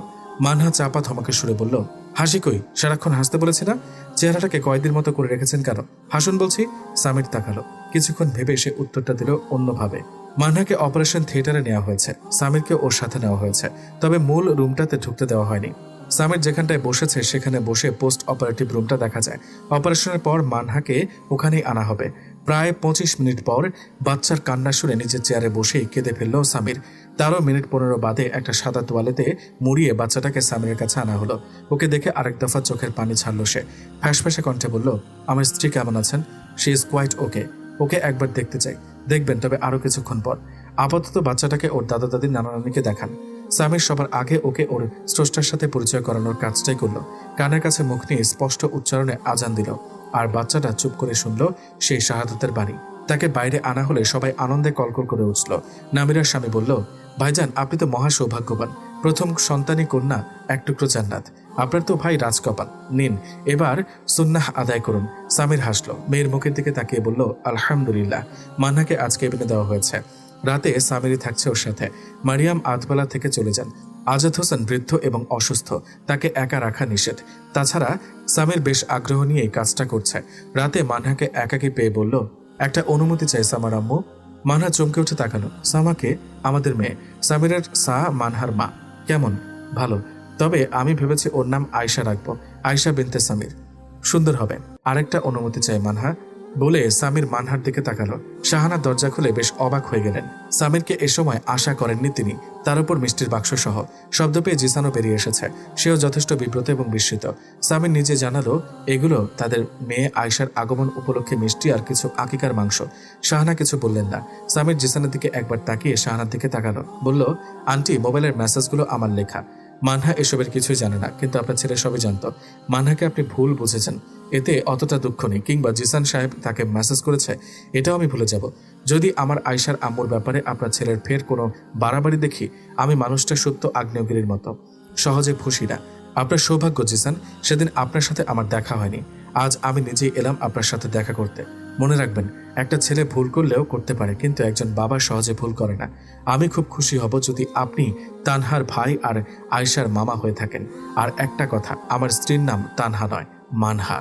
মানহা চাপা ধমকে সুরে বলল, হাসি কই? সারাক্ষণ হাসতে বলেছি না? চেহারাটাকে কয়েদির মতো করে রেখেছেন কেন? হাসুন বলছি। সামির তাকালো। কিছুক্ষণ ভেবে সে উত্তরটা দিল অন্যভাবে। মানহাকে অপারেশন থিয়েটারে নেওয়া হয়েছে, সামিরকে ওর সাথে নেওয়া হয়েছে, তবে মূল রুমটাতে ঢুকতে দেওয়া হয়নি। সামির যেখানটায় বসেছে সেখানে বসে পোস্ট অপারেটিভ রুমটা দেখা যায়। অপারেশনের পর মানহাকে ওখানেই আনা হবে। প্রায় 25 মিনিট পর বাচ্চার কান্না শুনে নিজের চেয়ারে বসেই কেঁদে ফেলল সামির। 13 মিনিট 15 বাদে একটা সাদা তোয়ালেতে মুড়িয়ে বাচ্চাটাকে সামিরের কাছে আনা হলো। ওকে দেখে আরেক দফা চোখের পানি ছাড়ল সে। ফ্যাঁসফ্যাঁসে কণ্ঠে বলল, আমার স্ত্রী কেমন আছেন? She is quite okay. ওকে একবার দেখতে চাই। দেখবেন, তবে আরো কিছুক্ষণ পর। আপাতত বাচ্চাটাকে ওর দাদা দাদির নানা নানিকে দেখান। সামির সবার আগে ওকে ওর স্রষ্টার সাথে পরিচয় করানোর কাজটাই করলো। কানের কাছে মুখ নিয়ে স্পষ্ট উচ্চারণে আজান দিল। আর বাচ্চাটা চুপ করে শুনল সেই শাহাদাতের বাণী। তাকে বাইরে আনা হলে সবাই আনন্দে কলকল করে উঠল। নামিরার স্বামী বলল, ভাইজান, আপনি তো মহা সৌভাগ্যবান। প্রথম সন্তানই কন্যা, এক টুকরো জান্নাত। আপনার তো ভাই রাজকপাল। নিন, এবার সুন্নাহ আদায় করুন। সামির হাসল। মেয়ের মুখের দিকে তাকিয়ে বলল, আলহামদুলিল্লাহ। মান্নাকে আজকে এনে দেওয়া হয়েছে। রাতে সামিরই থাকছে ওর সাথে। মারিয়াম আধবেলা থেকে চলে যান। আজাদ হোসেন বৃদ্ধ এবং অসুস্থ, তাকে একা রাখা নিষেধ। তাছাড়া সামির বেশ আগ্রহ নিয়ে কাজটা করছে। রাতে মানহাকে একাকী পেয়ে বলল, একটা অনুমতি চাই সামার আম্মু। মানহা চমকে উঠে তাকালো। সামাকে? আমাদের মেয়ে। সামিরের সা মানহার মা। কেমন? ভালো, তবে আমি ভেবেছি ওর নাম আয়শা রাখবো। আয়শা বিনতে সামির। সুন্দর হবে। আরেকটা অনুমতি চাই মানহা। বলে সামির মানহার দিকে তাকালো। শাহানা দরজা খুলে বেশ অবাক হয়ে গেলেন। সামিরকে এ সময় আশা করেননি তিনি। তার উপর মিষ্টির বাক্স সহ শব্দ পেয়ে জিসানও বেরিয়ে এসেছে। সেও যথেষ্ট বিব্রত এবং বিস্মিত। সামির নিজে জানালো এগুলো তাদের মেয়ে আয়শার আগমন উপলক্ষে মিষ্টি আর কিছু আকিকার মাংস। শাহানা কিছু বললেন না। সামির জিসানের দিকে একবার তাকিয়ে শাহানার দিকে তাকালো, বলল, আন্টি, মোবাইলের মেসেজগুলো আমার লেখা। মানহা এসবের কিছুই জানে না, কিন্তু আপনার ছেলে সবই জানত। মানহাকে আপনি ভুল বুঝেছেন, এতে অতটা দুঃখ নেই। কিংবা জিসান সাহেব তাকে মেসেজ করেছে, এটাও আমি ভুলে যাব। যদি আমার আয়শার আম্মুর ব্যাপারে আপনার ছেলের ফের কোনো বাড়াবাড়ি দেখি, আমি মানুষটা সত্য আগ্নেয়গিরির মতো সহজে ফুসি না। আপনার সৌভাগ্য জিসান, সেদিন আপনার সাথে আমার দেখা হয়নি। আজ আমি নিজেই এলাম আপনার সাথে দেখা করতে। মনে রাখবেন, একটা ছেলে ভুল করলেও করতে পারে, কিন্তু একজন বাবা সহজে ভুল করে না। আমি খুব খুশি হব যদি আপনি তানহার ভাই আর আয়শার মামা হয়ে থাকেন। আর একটা কথা, আমার স্ত্রীর নাম তানহা নয়, মানহা।